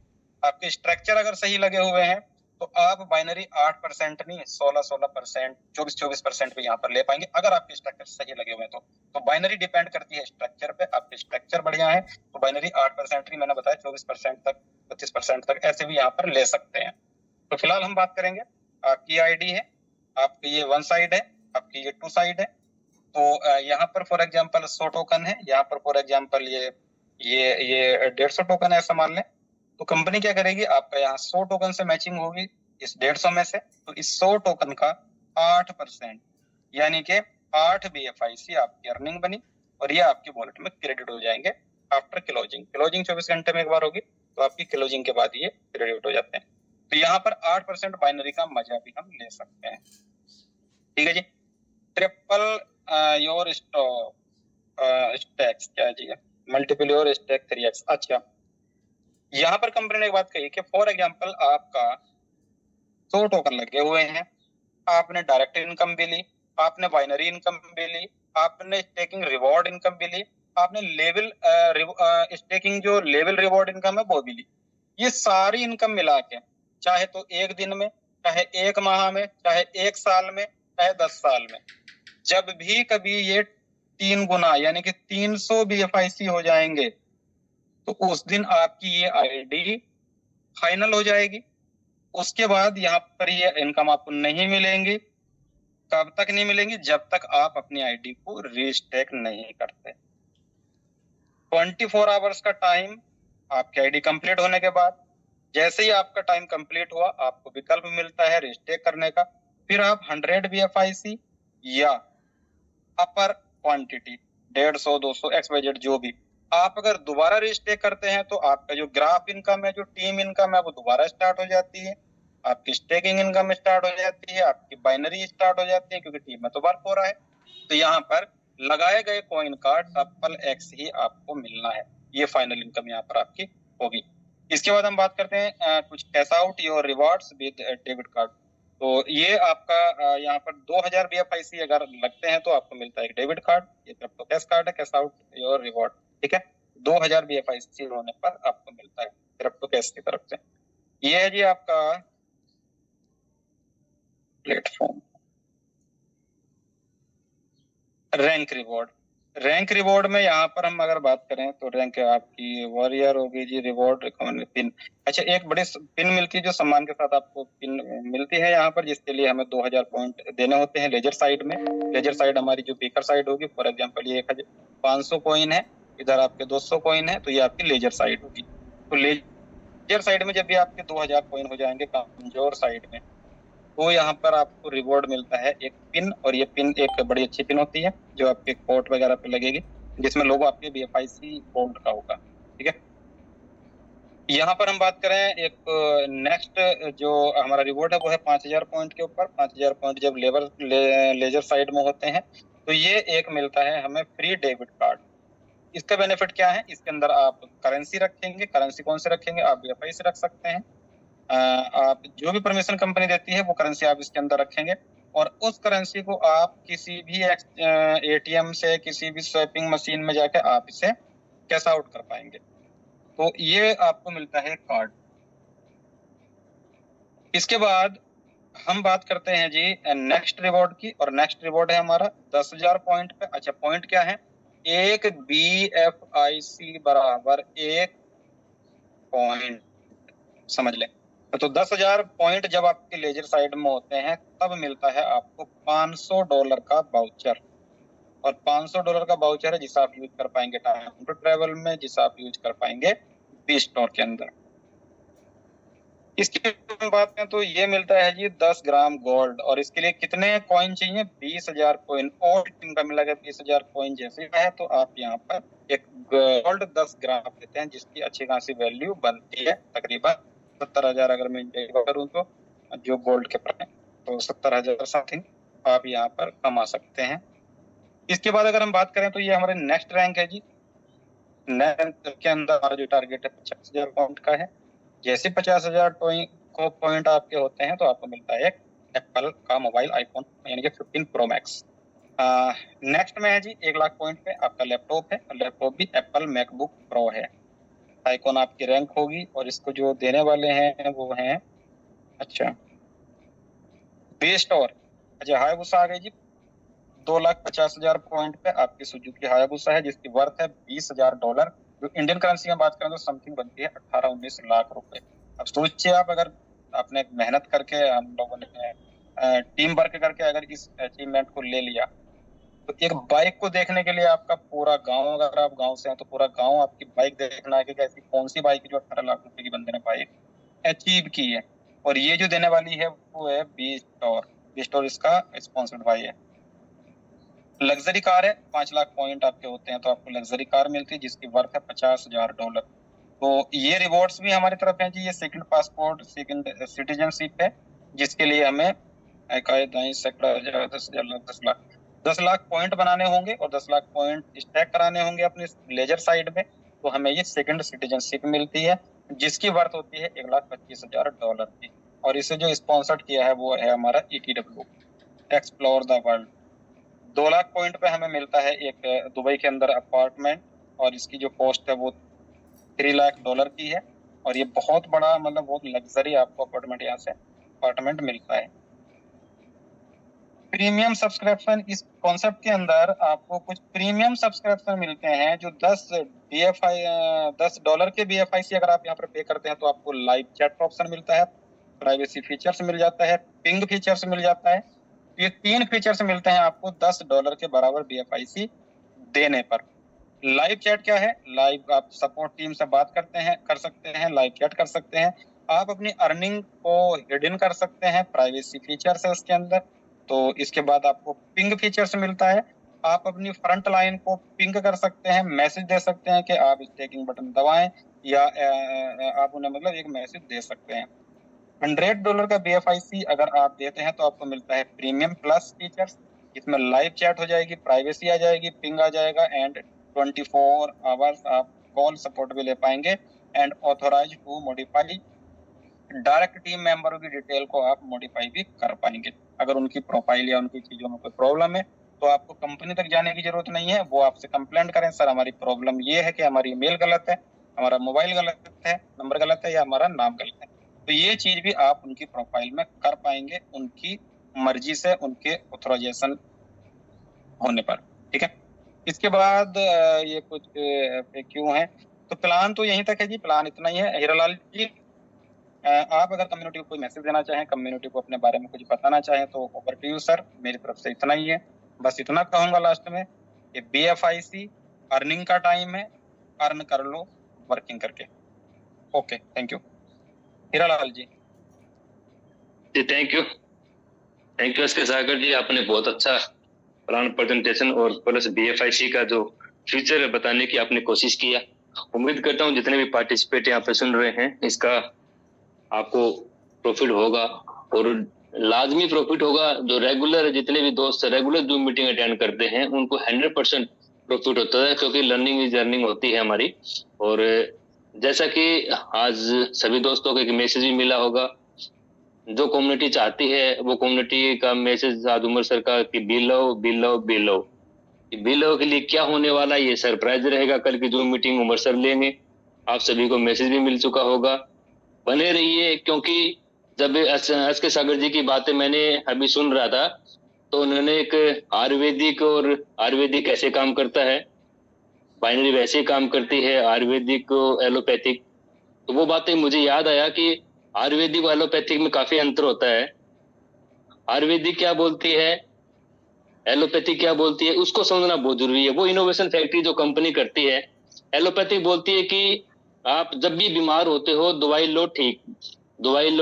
आपके स्ट्रक्चर अगर सही लगे हुए हैं तो आप बाइनरी 8% नहीं 16% 24% पे यहाँ पर ले पाएंगे अगर आपके स्ट्रक्चर सही लगे हुए तो बाइनरी डिपेंड करती है स्ट्रक्चर पे। आपके स्ट्रक्चर बढ़िया है तो बाइनरी 8% नहीं, मैंने बताया 24% तक 25% तक ऐसे भी यहाँ पर ले सकते हैं। तो फिलहाल हम बात करेंगे आपकी आईडी है, आपकी ये 1 साइड है, आपकी ये 2 साइड है। तो यहाँ पर फॉर एग्जांपल 100 टोकन है, यहाँ पर फॉर एग्जांपल ये 150 टोकन है ऐसा मान लें। तो कंपनी क्या करेगी, आपका यहाँ 100 टोकन से मैचिंग होगी इस 150 में से, तो इस 100 टोकन का 8% यानी कि 8 BFIC आपकी अर्निंग बनी और ये आपके वॉलेट में क्रेडिट हो जाएंगे आफ्टर क्लोजिंग। क्लोजिंग 24 घंटे में एक बार होगी तो आपकी क्लोजिंग के बाद ये क्रेडिट हो जाते हैं। तो यहाँ पर 8% बाइनरी का मजा भी हम ले सकते हैं। ठीक है जी। ट्रिपल योर स्टैक्स क्या है जी, मल्टीपल योर स्टैक 3x। अच्छा, यहाँ पर कंपनी ने एक बात कही कि फॉर एग्जांपल आपका 100 टोकन लगे हुए हैं, आपने डायरेक्ट इनकम भी ली, आपने बाइनरी इनकम भी ली, आपने स्टेकिंग रिवॉर्ड इनकम भी ली, आपने लेवल स्टेकिंग जो लेवल रिवॉर्ड इनकम है वो भी ली। ये सारी इनकम मिला के चाहे तो एक दिन में, चाहे एक माह में, चाहे एक साल में, चाहे 10 साल में, जब भी कभी ये 3 गुना यानी कि 300 BFIC हो जाएंगे तो उस दिन आपकी ये आईडी फाइनल हो जाएगी। उसके बाद यहाँ पर ये इनकम आपको नहीं मिलेंगी। कब तक नहीं मिलेंगी? जब तक आप अपनी आईडी को रीस्टेक नहीं करते। 24 आवर्स का टाइम आपकी आईडी कंप्लीट होने के बाद, जैसे ही आपका टाइम कंप्लीट हुआ आपको विकल्प मिलता है रीस्टेक करने का। फिर आप 100 BFIC या अपर क्वांटिटी 150 200 XYZ जो भी, आप अगर दोबारा रीस्टेक करते हैं तो आपका जो ग्राफ इनकम है, जो टीम इनकम है वो दोबारा स्टार्ट हो जाती है, आपकी स्टेकिंग इनकम स्टार्ट हो जाती है, आपकी बाइनरी स्टार्ट हो जाती है क्योंकि टीम में तो वर्क हो रहा है। तो यहाँ पर लगाए गए कॉइन का ट्रिपल एक्स ही आपको मिलना है, ये फाइनल इनकम यहाँ पर आपकी होगी। इसके बाद हम बात करते हैं कुछ cash out your rewards with debit card. तो ये आपका यहाँ पर 2000 BFIC अगर लगते हैं तो आपको मिलता है एक डेबिट कार्ड, ये क्रिप्टो कैश कार्ड है, कैश आउट योर रिवॉर्ड। ठीक है, 2000 BFIC होने पर आपको मिलता है क्रिप्टो कैश की तरफ से। ये है जी आपका platform. Rank reward, rank reward में यहाँ पर हम अगर बात करें तो रैंक आपकी वॉरियर होगी जी, रिवॉर्ड पिन। अच्छा, एक बड़ी पिन मिलती है जो सम्मान के साथ आपको पिन मिलती है यहाँ पर, जिसके लिए हमें 2000 पॉइंट देने होते हैं लेजर साइड में। लेजर साइड हमारी जो बेकर साइड होगी, फॉर एग्जाम्पल ये 500 कॉइन है, इधर आपके 200 कॉइन है, तो ये आपकी लेजर साइड होगी। तो लेजर साइड में जब भी आपके 2000 कॉइन हो जाएंगे कमजोर साइड में, तो यहाँ पर आपको रिवॉर्ड मिलता है एक पिन, और ये पिन एक बड़ी अच्छी पिन होती है जो आपके कोट वगैरह पे लगेगी, जिसमें लोगो आपके BFIC गोल्ड का होगा। ठीक है, यहाँ पर हम बात करें एक नेक्स्ट जो हमारा रिवॉर्ड है वो है 5000 पॉइंट के ऊपर। 5000 पॉइंट जब लेजर साइड में होते हैं तो ये एक मिलता है हमें फ्री डेबिट कार्ड। इसका बेनिफिट क्या है, इसके अंदर आप करेंसी रखेंगे। करेंसी कौन से रखेंगे? आप BFIC रख सकते हैं, आप जो भी परमिशन कंपनी देती है वो करेंसी आप इसके अंदर रखेंगे, और उस करेंसी को आप किसी भी ATM से, किसी भी स्वैपिंग मशीन में जाके आप इसे कैश आउट कर पाएंगे। तो ये आपको मिलता है कार्ड। इसके बाद हम बात करते हैं जी नेक्स्ट रिवॉर्ड की, और नेक्स्ट रिवॉर्ड है हमारा 10,000 पॉइंट पे। अच्छा, पॉइंट क्या है? एक BFIC बराबर 1 पॉइंट, समझ लें। तो 10,000 पॉइंट जब आपके लेजर साइड में होते हैं तब मिलता है आपको $500 का वाउचर, और $500 का वाउचर है जिसे आप यूज कर पाएंगे टाइम टू ट्रेवल में, जिसे आप यूज कर पाएंगे B स्टोर के अंदर। इसकी बात करें तो ये मिलता है जी 10 ग्राम गोल्ड, और इसके लिए कितने कॉइन चाहिए? 20,000 कॉइन। और इनका मिलेगा 20,000 कॉइन जैसे है तो आप यहाँ पर एक गोल्ड 10 ग्राम देते हैं, जिसकी अच्छी खासी वैल्यू बनती है तकरीबन 70,000 अगर मैं करूँ तो, जो गोल्ड के पर है तो 70,000 समथिंग आप यहाँ पर कमा सकते हैं। इसके बाद अगर हम बात करें तो ये हमारे नेक्स्ट रैंक है जी। नेक्स्ट के अंदर हमारा जो टारगेट है 50,000 पॉइंट का है। जैसे 50,000 पॉइंट आपके होते हैं तो आपको मिलता है एक एप्पल का मोबाइल आईफोन यानी कि 15 प्रो मैक्स। नेक्स्ट में है जी 1 लाख पॉइंट पे आपका लैपटॉप है, लैपटॉप भी एप्पल मैकबुक प्रो है। आइकॉन आपकी रैंक होगी, और इसको जो देने वाले हैं वो हैं अच्छा, बेस्ट और अच्छा हायाबुसा आ गई जी। 2,50,000 पॉइंट पे आपकी सुजुकी हायाबुसा है, जिसकी वर्थ है $20,000, जो इंडियन करेंसी में बात करें तो समथिंग बनती है 18-19 लाख रुपए। अब सोचिए आप, अगर आपने मेहनत करके, हम लोगों ने टीम वर्क करके अगर इस अचीवमेंट को ले लिया, तो एक बाइक को देखने के लिए आपका पूरा गांव, अगर आप गांव से हैं तो पूरा गांव आपकी बाइक देखना है कि ऐसी कौन सी बाइक है जो 18 लाख रुपए की बंदे ने बाइक अचीव की है। और ये जो देने वाली है वो है बीस्टोर इसका स्पॉन्सर्ड बाई है। लग्जरी कार है, 5 लाख पॉइंट आपके होते हैं तो आपको लग्जरी कार मिलती है, जिसकी वर्थ है $50,000। तो ये रिवॉर्ड्स भी हमारी तरफ है जी। ये सेकंड पासपोर्ट, सेकंड सिटीजनशिप है, जिसके लिए हमें 10 लाख पॉइंट बनाने होंगे और 10 लाख पॉइंट स्टैक कराने होंगे अपने लेजर साइड में। तो हमें ये सेकंड सिटीजनशिप मिलती है, जिसकी वर्थ होती है $1,25,000 की। और इसे जो स्पॉन्सर्ड किया है वो है हमारा ETW, explore the world. 2 lakh point पे हमें मिलता है एक दुबई के अंदर अपार्टमेंट, और इसकी जो कॉस्ट है वो $3 लाख की है। और ये बहुत बड़ा, मतलब बहुत लग्जरी आपको अपार्टमेंट यहाँ से अपार्टमेंट मिलता है। प्रीमियम सब्सक्रिप्शन, इस कॉन्सेप्ट के अंदर आपको कुछ प्रीमियम सब्सक्रिप्शन मिलते हैं जो $10 के BFIC अगर आप यहाँ पर पे करते हैं तो आपको लाइव चैट ऑप्शन मिलता है, प्राइवेसी फीचर्स मिल जाता है, पिंग फीचर्स मिल जाता है। ये 3 फीचर्स मिलते हैं आपको $10 के बराबर BFIC देने पर। लाइव चैट क्या है? लाइव आप सपोर्ट टीम से बात कर सकते हैं, लाइव चैट कर सकते हैं, आप अपनी अर्निंग को हिडन कर सकते हैं, प्राइवेसी फीचर्स है उसके अंदर। तो इसके बाद आपको पिंग फीचर्स मिलता है, आप अपनी फ्रंट लाइन को पिंग कर सकते हैं, मैसेज दे सकते हैं कि आप स्टेकिंग बटन दबाएं, या आप उन्हें मतलब एक मैसेज दे सकते हैं। $100 का BFIC अगर आप देते हैं तो आपको मिलता है प्रीमियम प्लस फीचर्स, जिसमें लाइव चैट हो जाएगी, प्राइवेसी आ जाएगी, पिंग आ जाएगा, एंड 24 आवर्स आप कॉल सपोर्ट भी ले पाएंगे, and authorize to modify, direct team मेंबरों की डिटेल को आप मॉडिफाई भी कर पाएंगे। अगर उनकी प्रोफाइल या उनकी चीजों में कोई प्रॉब्लम है तो आपको कंपनी तक जाने की जरूरत नहीं है, वो आपसे कंप्लेंट करें, सर हमारी प्रॉब्लम ये है कि हमारी ईमेल गलत है, हमारा मोबाइल गलत है, नंबर गलत है, या हमारा नाम गलत है। तो ये चीज भी आप उनकी प्रोफाइल में कर पाएंगे, उनकी मर्जी से, उनके ऑथराइजेशन होने पर। ठीक है, इसके बाद ये कुछ क्यों है, तो प्लान तो यहीं तक है जी, प्लान इतना ही है। हीरालाल जी, आप अगर कम्युनिटी को कोई मैसेज देना चाहें, कम्युनिटी को अपने बारे में कुछ बताना चाहें तो ओवर टू यू सर। मेरी तरफ से इतना ही है, बस इतना कहूंगा लास्ट में, ये BFIC अर्निंग का टाइम है, अर्न कर लो वर्किंग करके। Okay, thank you. Hiralal ji.
Thank you S K Sagar ji, आपने बहुत अच्छा प्लान प्रेजेंटेशन और प्लस BFIC का जो फ्यूचर है बताने की आपने कोशिश किया। उम्मीद करता हूँ जितने भी पार्टिसिपेट यहाँ पे सुन रहे हैं इसका आपको प्रॉफिट होगा, और लाजमी प्रॉफिट होगा। जो रेगुलर जितने भी दोस्त रेगुलर जूम मीटिंग अटेंड करते हैं उनको 100% प्रॉफिट होता है, क्योंकि लर्निंग इज अर्निंग होती है हमारी। और जैसा कि आज सभी दोस्तों को एक मैसेज भी मिला होगा, जो कम्युनिटी चाहती है वो कम्युनिटी का मैसेज आज उमर सर का कि बिलो के लिए क्या होने वाला है ये सरप्राइज रहेगा। कल की जूम मीटिंग उमर सर लेंगे, आप सभी को मैसेज भी मिल चुका होगा, बने रहिए। क्योंकि जब एस के सागर जी की बातें मैंने अभी सुन रहा था तो उन्होंने एक आयुर्वेदिक कैसे काम करता है, बाइनरी वैसे काम करती है, आयुर्वेदिक एलोपैथिक, तो वो बातें मुझे याद आया कि आयुर्वेदिक और एलोपैथिक में काफी अंतर होता है। आयुर्वेदिक क्या बोलती है, एलोपैथी क्या बोलती है, उसको समझना बहुत जरूरी है। वो इनोवेशन फैक्ट्री जो कंपनी करती है, एलोपैथी बोलती है कि आप जब भी बीमार होते हो दवाई लो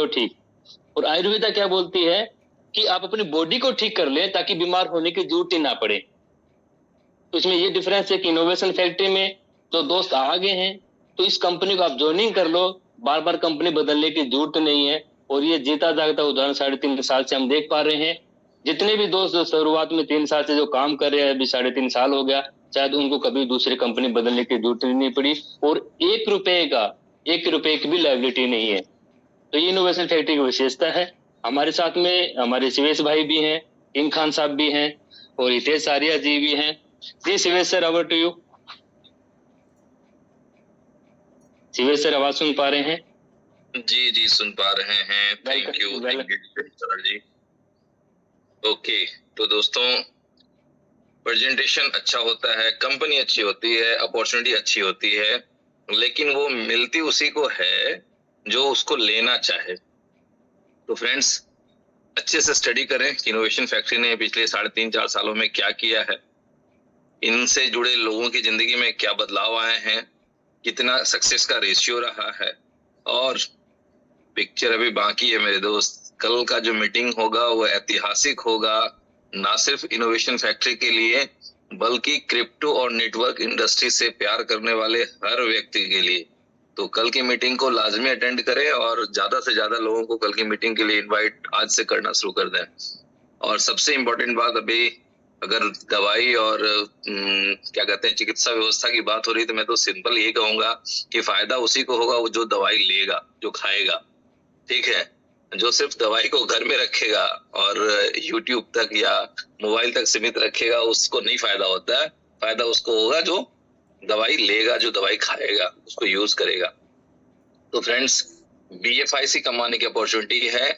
ठीक। और आयुर्वेदा क्या बोलती है कि आप अपनी बॉडी को ठीक कर ले ताकि बीमार होने की जरूरत ही ना पड़े। तो इसमें ये डिफरेंस है कि इनोवेशन फैक्ट्री में जो दोस्त आगे हैं तो इस कंपनी को आप ज्वाइनिंग कर लो, बार बार कंपनी बदलने की जरूरत नहीं है। और ये जीता जागता उदाहरण 3.5 साल से हम देख पा रहे हैं। जितने भी दोस्त शुरुआत में 3 साल से जो काम कर रहे हैं, अभी 3.5 साल हो गया, शायद उनको कभी दूसरी कंपनी बदलने की जरूरत नहीं पड़ी, और 1 रुपए की भी लायबिलिटी नहीं है। तो ये इनोवेशन फैक्ट्री की विशेषता है। हमारे साथ में हमारे शिवेश भाई भी हैं, किंग खान साहब भी हैं, और हितेश आर्या जी भी हैं। जी Shivesh sir, over to you. Shivesh sir आवाज सुन पा रहे हैं?
जी जी सुन पा रहे हैं। थैंक यू सर जी। ओके, तो दोस्तों प्रेजेंटेशन अच्छा होता है, कंपनी अच्छी होती है, अपॉर्चुनिटी अच्छी होती है, लेकिन वो मिलती उसी को है जो उसको लेना चाहे। तो फ्रेंड्स अच्छे से स्टडी करें कि इनोवेशन फैक्ट्री ने पिछले 3.5-4 सालों में क्या किया है, इनसे जुड़े लोगों की जिंदगी में क्या बदलाव आए हैं, कितना सक्सेस का रेशियो रहा है, और पिक्चर अभी बाकी है मेरे दोस्त। कल का जो मीटिंग होगा वो ऐतिहासिक होगा, ना सिर्फ इनोवेशन फैक्ट्री के लिए बल्कि क्रिप्टो और नेटवर्क इंडस्ट्री से प्यार करने वाले हर व्यक्ति के लिए। तो कल की मीटिंग को लाजमी अटेंड करें और ज्यादा से ज्यादा लोगों को कल की मीटिंग के लिए इनवाइट आज से करना शुरू कर दें। और सबसे इम्पोर्टेंट बात, अभी अगर दवाई और क्या कहते हैं चिकित्सा व्यवस्था की बात हो रही तो मैं तो सिंपल यही कहूंगा कि फायदा उसी को होगा वो जो दवाई लेगा, जो खाएगा, ठीक है। जो सिर्फ दवाई को घर में रखेगा और YouTube तक या मोबाइल तक सीमित रखेगा उसको नहीं फायदा होता है। फायदा उसको होगा जो दवाई लेगा, जो दवाई खाएगा, उसको यूज करेगा। तो फ्रेंड्स BFIC कमाने की अपॉर्चुनिटी है,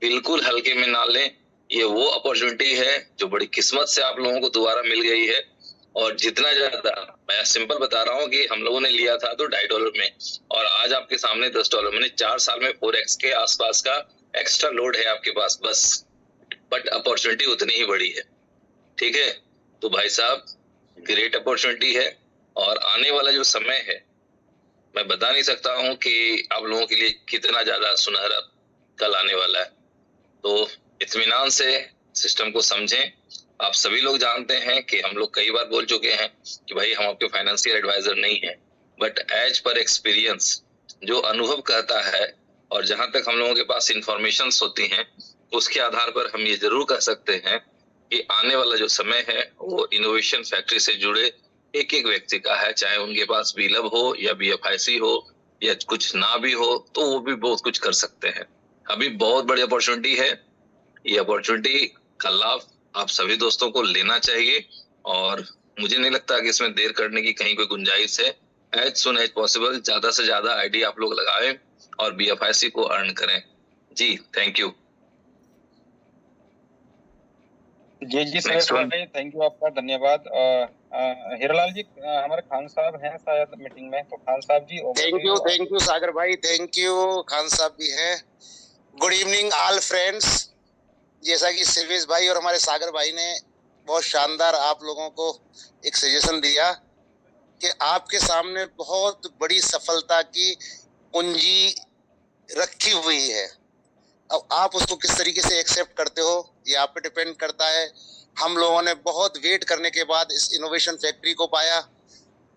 बिल्कुल हल्के में ना लें। ये वो अपॉर्चुनिटी है जो बड़ी किस्मत से आप लोगों को दोबारा मिल गई है। और जितना ज्यादा, मैं सिंपल बता रहा हूँ कि हम लोगों ने लिया था तो $2.5 में, और आज आपके सामने $10, मैंने 4 साल में 4x के आसपास का एक्स्ट्रा लोड है आपके पास बस, बट अपॉर्चुनिटी उतनी ही बड़ी है, ठीक है। तो भाई साहब ग्रेट अपॉर्चुनिटी है, और आने वाला जो समय है मैं बता नहीं सकता हूँ कि आप लोगों के लिए कितना ज्यादा सुनहरा कल आने वाला है। तो इत्मीनान से सिस्टम को समझें। आप सभी लोग जानते हैं कि हम लोग कई बार बोल चुके हैं कि भाई हम आपके फाइनेंशियल एडवाइजर नहीं हैं, बट एज पर एक्सपीरियंस जो अनुभव कहता है और जहां तक हम लोगों के पास इंफॉर्मेशन होती हैं उसके आधार पर हम ये जरूर कह सकते हैं कि आने वाला जो समय है वो इनोवेशन फैक्ट्री से जुड़े एक एक व्यक्ति का है, चाहे उनके पास बीलब हो या BFIC हो या कुछ ना भी हो तो वो भी बहुत कुछ कर सकते हैं। अभी बहुत बड़ी अपॉर्चुनिटी है, ये अपॉर्चुनिटी का लाभ आप सभी दोस्तों को लेना चाहिए, और मुझे नहीं लगता कि इसमें देर करने की कहीं कोई गुंजाइश है। एज सुन एज पॉसिबल ज्यादा से ज्यादा आईडी आप लोग लगाएं और BFIC को अर्न करें। जी थैंक यू।
जी सुरेश भाई, थैंक यू, आपका धन्यवाद। हीरालाल जी, हमारे खान साहब हैं शायद मीटिंग में, तो खान साहब जी।
थैंक यू सागर भाई, थैंक यू। खान साहब भी हैं। Good evening all friends. जैसा कि सिल्वेश भाई और हमारे सागर भाई ने बहुत शानदार आप लोगों को एक सजेशन दिया कि आपके सामने बहुत बड़ी सफलता की पूंजी रखी हुई है। अब आप उसको किस तरीके से एक्सेप्ट करते हो ये आप पे डिपेंड करता है। हम लोगों ने बहुत वेट करने के बाद इस इनोवेशन फैक्ट्री को पाया।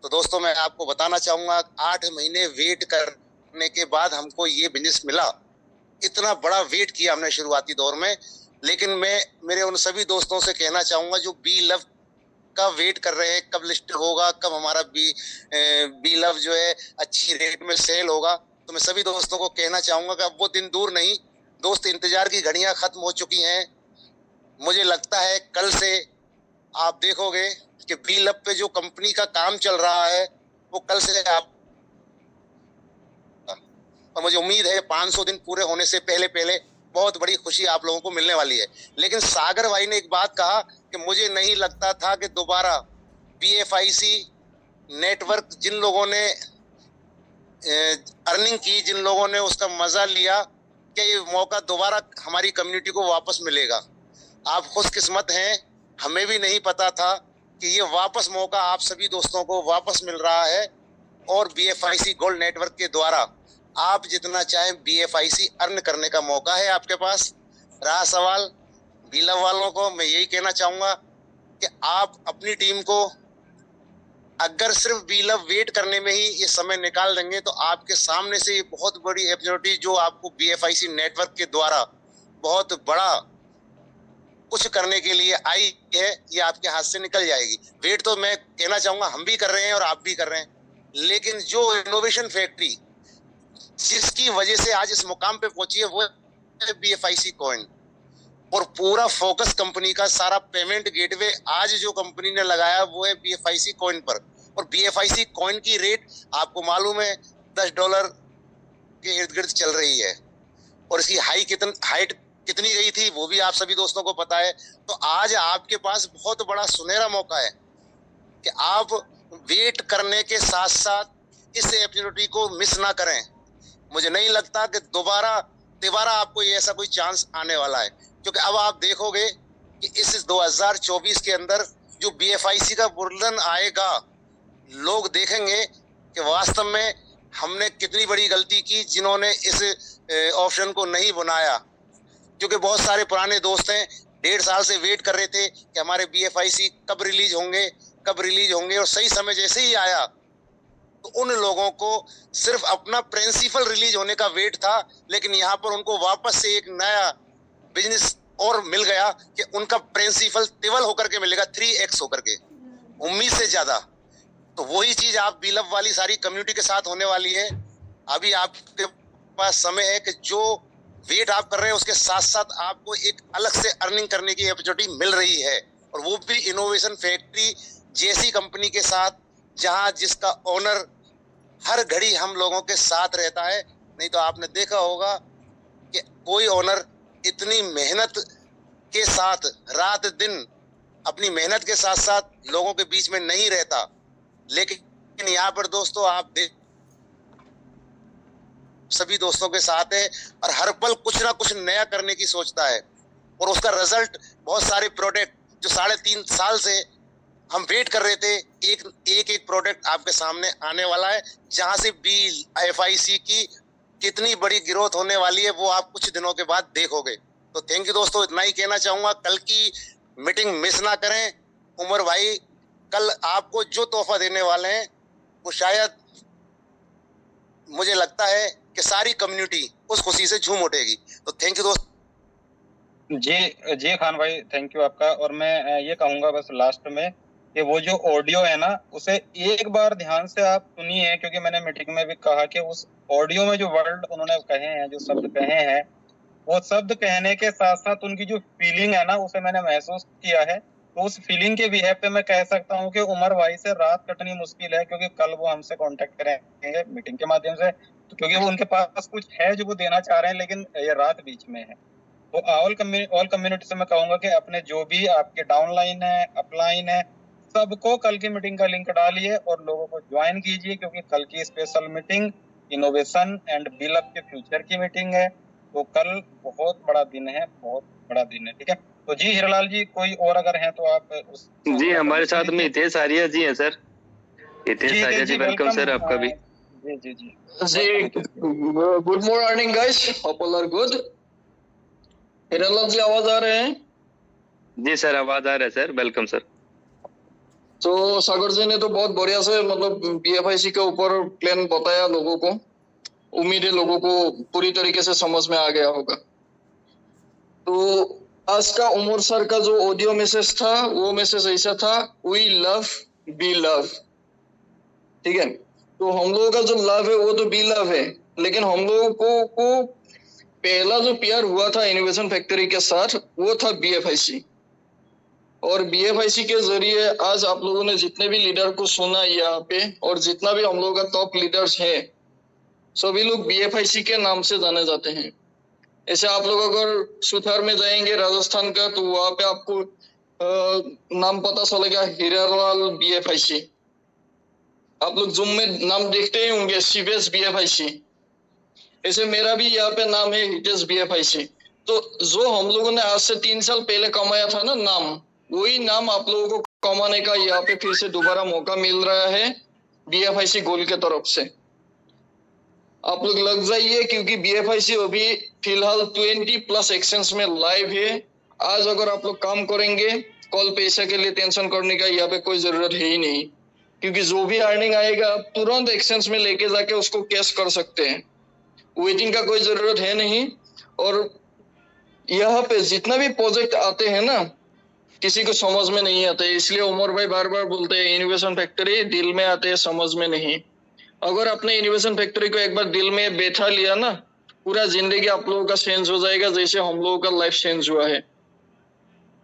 तो दोस्तों मैं आपको बताना चाहूंगा 8 महीने वेट करने के बाद हमको ये बिजनेस मिला। इतना बड़ा वेट किया हमने शुरुआती दौर में, लेकिन मैं मेरे उन सभी दोस्तों से कहना चाहूंगा जो BLove का वेट कर रहे हैं, कब लिस्ट होगा, कब हमारा BLove जो है अच्छी रेट में सेल होगा। तो मैं सभी दोस्तों को कहना चाहूंगा कि अब वो दिन दूर नहीं दोस्त, इंतजार की घड़ियां खत्म हो चुकी हैं। मुझे लगता है कल से आप देखोगे कि BLove पे जो कंपनी का काम चल रहा है वो कल से आप, और मुझे उम्मीद है 500 दिन पूरे होने से पहले पहले बहुत बड़ी खुशी आप लोगों को मिलने वाली है। लेकिन सागर भाई ने एक बात कहा कि मुझे नहीं लगता था कि दोबारा BFIC नेटवर्क, जिन लोगों ने अर्निंग की, जिन लोगों ने उसका मजा लिया, कि ये मौका दोबारा हमारी कम्युनिटी को वापस मिलेगा। आप खुशकिस्मत हैं, हमें भी नहीं पता था कि ये वापस मौका आप सभी दोस्तों को वापस मिल रहा है। और BFIC गोल्ड नेटवर्क के द्वारा आप जितना चाहें BFIC अर्न करने का मौका है आपके पास। रहा सवाल BLove वालों को, मैं यही कहना चाहूंगा कि आप अपनी टीम को अगर सिर्फ BLove वेट करने में ही ये समय निकाल देंगे तो आपके सामने से ये बहुत बड़ी अपॉर्चुनिटी जो आपको BFIC नेटवर्क के द्वारा बहुत बड़ा कुछ करने के लिए आई है, ये आपके हाथ से निकल जाएगी। वेट तो मैं कहना चाहूंगा हम भी कर रहे हैं और आप भी कर रहे हैं, लेकिन जो इनोवेशन फैक्ट्री जिसकी वजह से आज इस मुकाम पे पहुंची है वो है BFIC कॉइन। और पूरा फोकस कंपनी का सारा पेमेंट गेटवे आज जो कंपनी ने लगाया वो है BFIC कॉइन पर। और BFIC कॉइन की रेट आपको मालूम है $10 के इर्द गिर्द चल रही है और इसकी हाइट कितनी गई थी वो भी आप सभी दोस्तों को पता है। तो आज आपके पास बहुत बड़ा सुनहरा मौका है कि आप वेट करने के साथ साथ इस अपॉर्चुनिटी को मिस ना करें। मुझे नहीं लगता कि दोबारा आपको ये ऐसा कोई चांस आने वाला है, क्योंकि अब आप देखोगे कि इस 2024 के अंदर जो BFIC का बुर्लन आएगा, लोग देखेंगे कि वास्तव में हमने कितनी बड़ी गलती की जिन्होंने इस ऑप्शन को नहीं बनाया। क्योंकि बहुत सारे पुराने दोस्त हैं, 1.5 साल से वेट कर रहे थे कि हमारे BFIC कब रिलीज होंगे और सही समय जैसे ही आया तो उन लोगों को सिर्फ अपना प्रिंसिपल रिलीज होने का वेट था, लेकिन यहाँ पर उनको वापस से एक नया बिजनेस और मिल गया कि उनका प्रिंसिपल टेबल होकर के मिलेगा 3x होकर के, उम्मीद से ज्यादा। तो वही चीज आप बीलअप वाली सारी कम्युनिटी के साथ होने वाली है। अभी आपके पास समय है कि जो वेट आप कर रहे हैं उसके साथ साथ आपको एक अलग से अर्निंग करने की अपॉर्चुनिटी मिल रही है, और वो भी इनोवेशन फैक्ट्री जैसी कंपनी के साथ, जहां जिसका ओनर हर घड़ी हम लोगों के साथ रहता है। नहीं तो आपने देखा होगा कि कोई ओनर इतनी मेहनत के साथ रात दिन अपनी मेहनत के साथ साथ लोगों के बीच में नहीं रहता, लेकिन यहाँ पर दोस्तों आप देख सभी दोस्तों के साथ है और हर पल कुछ ना कुछ नया करने की सोचता है, और उसका रिजल्ट बहुत सारे प्रोडक्ट जो 3.5 साल से हम वेट कर रहे थे, एक प्रोडक्ट आपके सामने आने वाला है, जहां से BFIC की कितनी बड़ी ग्रोथ होने वाली है वो आप कुछ दिनों के बाद देखोगे। तो थैंक यू दोस्तों, इतना ही कहना चाहूंगा। कल की मीटिंग मिस ना करें। उमर भाई कल आपको जो तोहफा देने वाले हैं वो शायद मुझे लगता है कि सारी कम्युनिटी उस खुशी से झूम उठेगी। तो थैंक यू दोस्त।
जी खान भाई, थैंक यू आपका। और मैं ये कहूंगा बस लास्ट में कि वो जो ऑडियो है ना, उसे एक बार ध्यान से आप सुनिए, क्योंकि मैंने मीटिंग में भी कहा कि उस ऑडियो में जो वर्ड उन्होंने कहे हैं, जो शब्द कहे हैं, वो शब्द कहने के साथ साथ उनकी जो फीलिंग है ना, उसे मैंने महसूस किया है। तो उस फीलिंग के बिहेव पे मैं कह सकता हूँ कि उमर भाई से रात कटनी मुश्किल है, क्योंकि कल वो हमसे कांटेक्ट करेंगे मीटिंग के माध्यम से, तो क्योंकि वो उनके पास कुछ है जो वो देना चाह रहे हैं, लेकिन ये रात बीच में है। तो ऑल कम्युनिटी से मैं कहूंगा कि अपने जो भी आपके डाउनलाइन है, अपलाइन है, सबको कल की मीटिंग का लिंक डालिए और लोगों को ज्वाइन कीजिए, क्योंकि कल की special meeting innovation and buildup के फ्यूचर की मीटिंग है। तो कल बहुत बड़ा दिन है, बहुत बड़ा दिन है। ठीक है, तो जी हीरालाल जी, कोई और अगर हैं तो आप
जी हमारे साथ में हितेश आर्या जी हैं sir. Hitesh Arya ji, welcome sir आपका भी।
जी जी जी
जी, good morning guys, hope all are good. Hiralal ji आवाज आ रहे हैं?
जी सर आवाज आ रहा है सर, वेलकम सर।
तो सागर जी ने तो बहुत बढ़िया से मतलब BFIC के ऊपर प्लान बताया लोगों को। उम्मीद है लोगों को पूरी तरीके से समझ में आ गया होगा। तो आज का उमर सर का जो ऑडियो मैसेज था, वो मैसेज ऐसा था, वी लव बी लव। ठीक है, तो हम लोगों का जो लव है वो तो बी लव है, लेकिन हम लोगों को पहला जो प्यार हुआ था इनोवेशन फैक्ट्री के साथ वो था BFIC। और BFIC के जरिए आज आप लोगों ने जितने भी लीडर को सुना यहाँ पे, और जितना भी हम लोगों का टॉप लीडर्स है, सभी लोग BFIC के नाम से जाने जाते हैं। ऐसे आप लोग अगर सुथार में जाएंगे राजस्थान का, तो वहां पे आपको नाम पता चलेगा, हीरालाल BFIC। आप लोग जूम में नाम देखते ही होंगे, CBS BFIC। ऐसे मेरा भी यहाँ पे नाम है, हितेश BFIC। तो जो हम लोगों ने आज से 3 साल पहले कमाया था ना नाम, वही नाम आप लोगों को कमाने का यहाँ पे फिर से दोबारा मौका मिल रहा है BFIC गोल के तरफ से। आप लोग लग जाइए, क्योंकि BFIC अभी फिलहाल 20+ एक्शंस में लाइव है। आज अगर आप लोग काम करेंगे, कल पैसा के लिए टेंशन करने का यहाँ पे कोई जरूरत है ही नहीं, क्योंकि जो भी अर्निंग आएगा आप तुरंत एक्शंस में लेके जाके उसको कैश कर सकते हैं। वेटिंग का कोई जरूरत है नहीं। और यहाँ पे जितना भी प्रोजेक्ट आते हैं ना, किसी को समझ में नहीं आते, इसलिए उमर भाई बार बार बोलते हैं इनोवेशन फैक्ट्री दिल में आते हैं, समझ में नहीं। अगर आपने इनोवेशन फैक्ट्री को एक बार दिल में बैठा लिया ना, पूरा जिंदगी आप लोगों का चेंज हो जाएगा, जैसे हम लोगों का लाइफ चेंज हुआ है।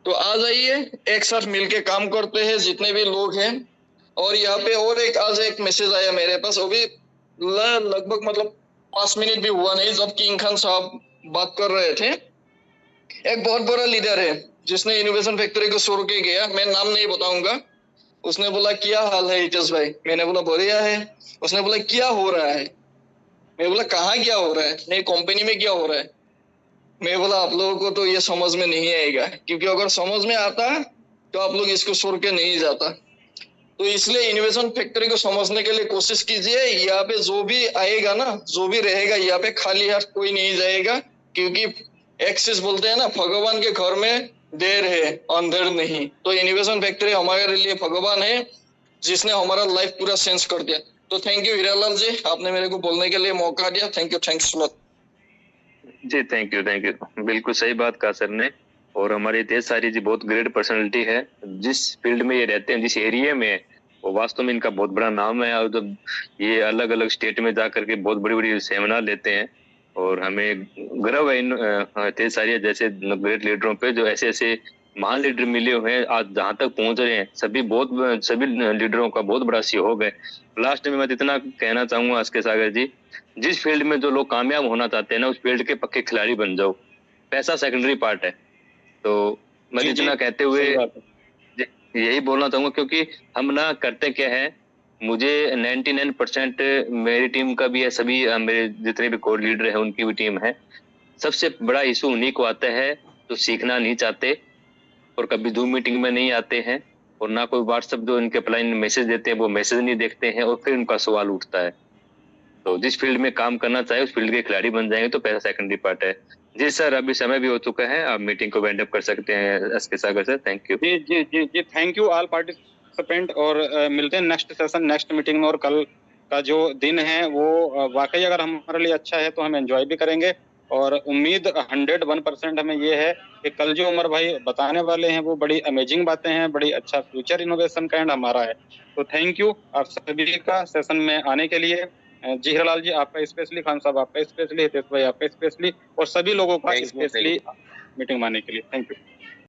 तो आ जाइए, एक साथ मिलके काम करते हैं जितने भी लोग हैं। और यहाँ पे और आज एक मैसेज आया मेरे पास, वो भी लगभग मतलब 5 मिनट भी हुआ नहीं जब किंग खान साहब बात कर रहे थे। एक बहुत बड़ा लीडर है जिसने इनोवेशन फैक्ट्री को शुरू के गया, मैं नाम नहीं बताऊंगा। उसने बोला क्या हाल है हितेश भाई, मैंने बोला बढ़िया है। उसने बोला क्या हो रहा है, मैं बोला कहाँ क्या हो रहा है, नहीं कंपनी में क्या हो रहा है। मैं बोला आप लोगों को तो ये समझ में नहीं आएगा, क्योंकि अगर समझ में आता तो आप लोग इसको छोड़ के नहीं जाता। तो इसलिए इनोवेशन फैक्ट्री को समझने के लिए कोशिश कीजिए। यहाँ पे जो भी आएगा ना, जो भी रहेगा यहाँ पे खाली हाथ कोई नहीं जाएगा, क्योंकि एक्सिस बोलते हैं ना, भगवान के घर में देर है अंधेर नहीं। तो इनोवेशन फैक्ट्री हमारे लिए भगवान है जिसने हमारा लाइफ पूरा चेंज कर दिया। तो थैंक यू हीरालाल जी, आपने मेरे को बोलने के लिए मौका दिया। थैंक यू, थैंक्स लॉट
जी। Thank you, thank you. बिल्कुल सही बात कहा सर ने। और हमारे तेज सारी जी बहुत ग्रेट पर्सनालिटी है। जिस फील्ड में ये रहते हैं, जिस एरिया में है, वो वास्तव में इनका बहुत बड़ा नाम है। और जब ये अलग अलग स्टेट में जा करके बहुत बड़ी बड़ी सेमिनार लेते हैं, और हमें गर्व है इन तेज सारिया जैसे ग्रेट लीडरों पे, जो ऐसे ऐसे महान लीडर मिले हुए हैं आज जहाँ तक पहुंच रहे हैं। सभी लीडरों का बहुत बड़ा सहयोग है। लास्ट में मैं इतना कहना चाहूंगा एस के सागर जी, जिस फील्ड में जो लोग कामयाब होना चाहते हैं ना, उस फील्ड के पक्के खिलाड़ी बन जाओ। पैसा सेकेंडरी पार्ट है। तो मैं इतना कहते हुए यही बोलना चाहूंगा, क्योंकि हम ना करते क्या है, मुझे 99% मेरी टीम का भी है, सभी मेरे जितने भी कोर लीडर है उनकी भी टीम है। सबसे बड़ा इशू उन्हीं को आता है तो सीखना नहीं चाहते, और कभी जूम मीटिंग में नहीं आते हैं, और ना कोई व्हाट्सएप जो इनके अप्लाइन मैसेज देते हैं वो मैसेज नहीं देखते हैं, और फिर उनका सवाल उठता है। तो जिस फील्ड में काम करना चाहे उस फील्ड के खिलाड़ी बन जाएंगे तो पैसा सेकेंडरी पार्ट है। जी सर, अभी समय भी हो चुका है, आप मीटिंग को वाइंड अप कर सकते हैं S K Sagar sir. Thank you.
जी जी जी जी, थैंक यू ऑल पार्टिसिपेंट। और मिलते हैं नेक्स्ट सेशन, नेक्स्ट मीटिंग में। और कल का जो दिन है वो वाकई अगर हमारे लिए अच्छा है तो हम एंजॉय भी करेंगे। और उम्मीद 101% हमें ये है कि कल जो उमर भाई बताने वाले हैं वो बड़ी अमेजिंग बातें हैं, बड़ी अच्छा फ्यूचर इनोवेशन का एंड हमारा है। तो थैंक यू आप सभी का सेशन में आने के लिए। जी हीरालाल जी आपका स्पेशली, खान साहब आपका स्पेशली, हितेश भाई आपका स्पेशली, और सभी लोगों का स्पेशली मीटिंग में आने के लिए थैंक यू।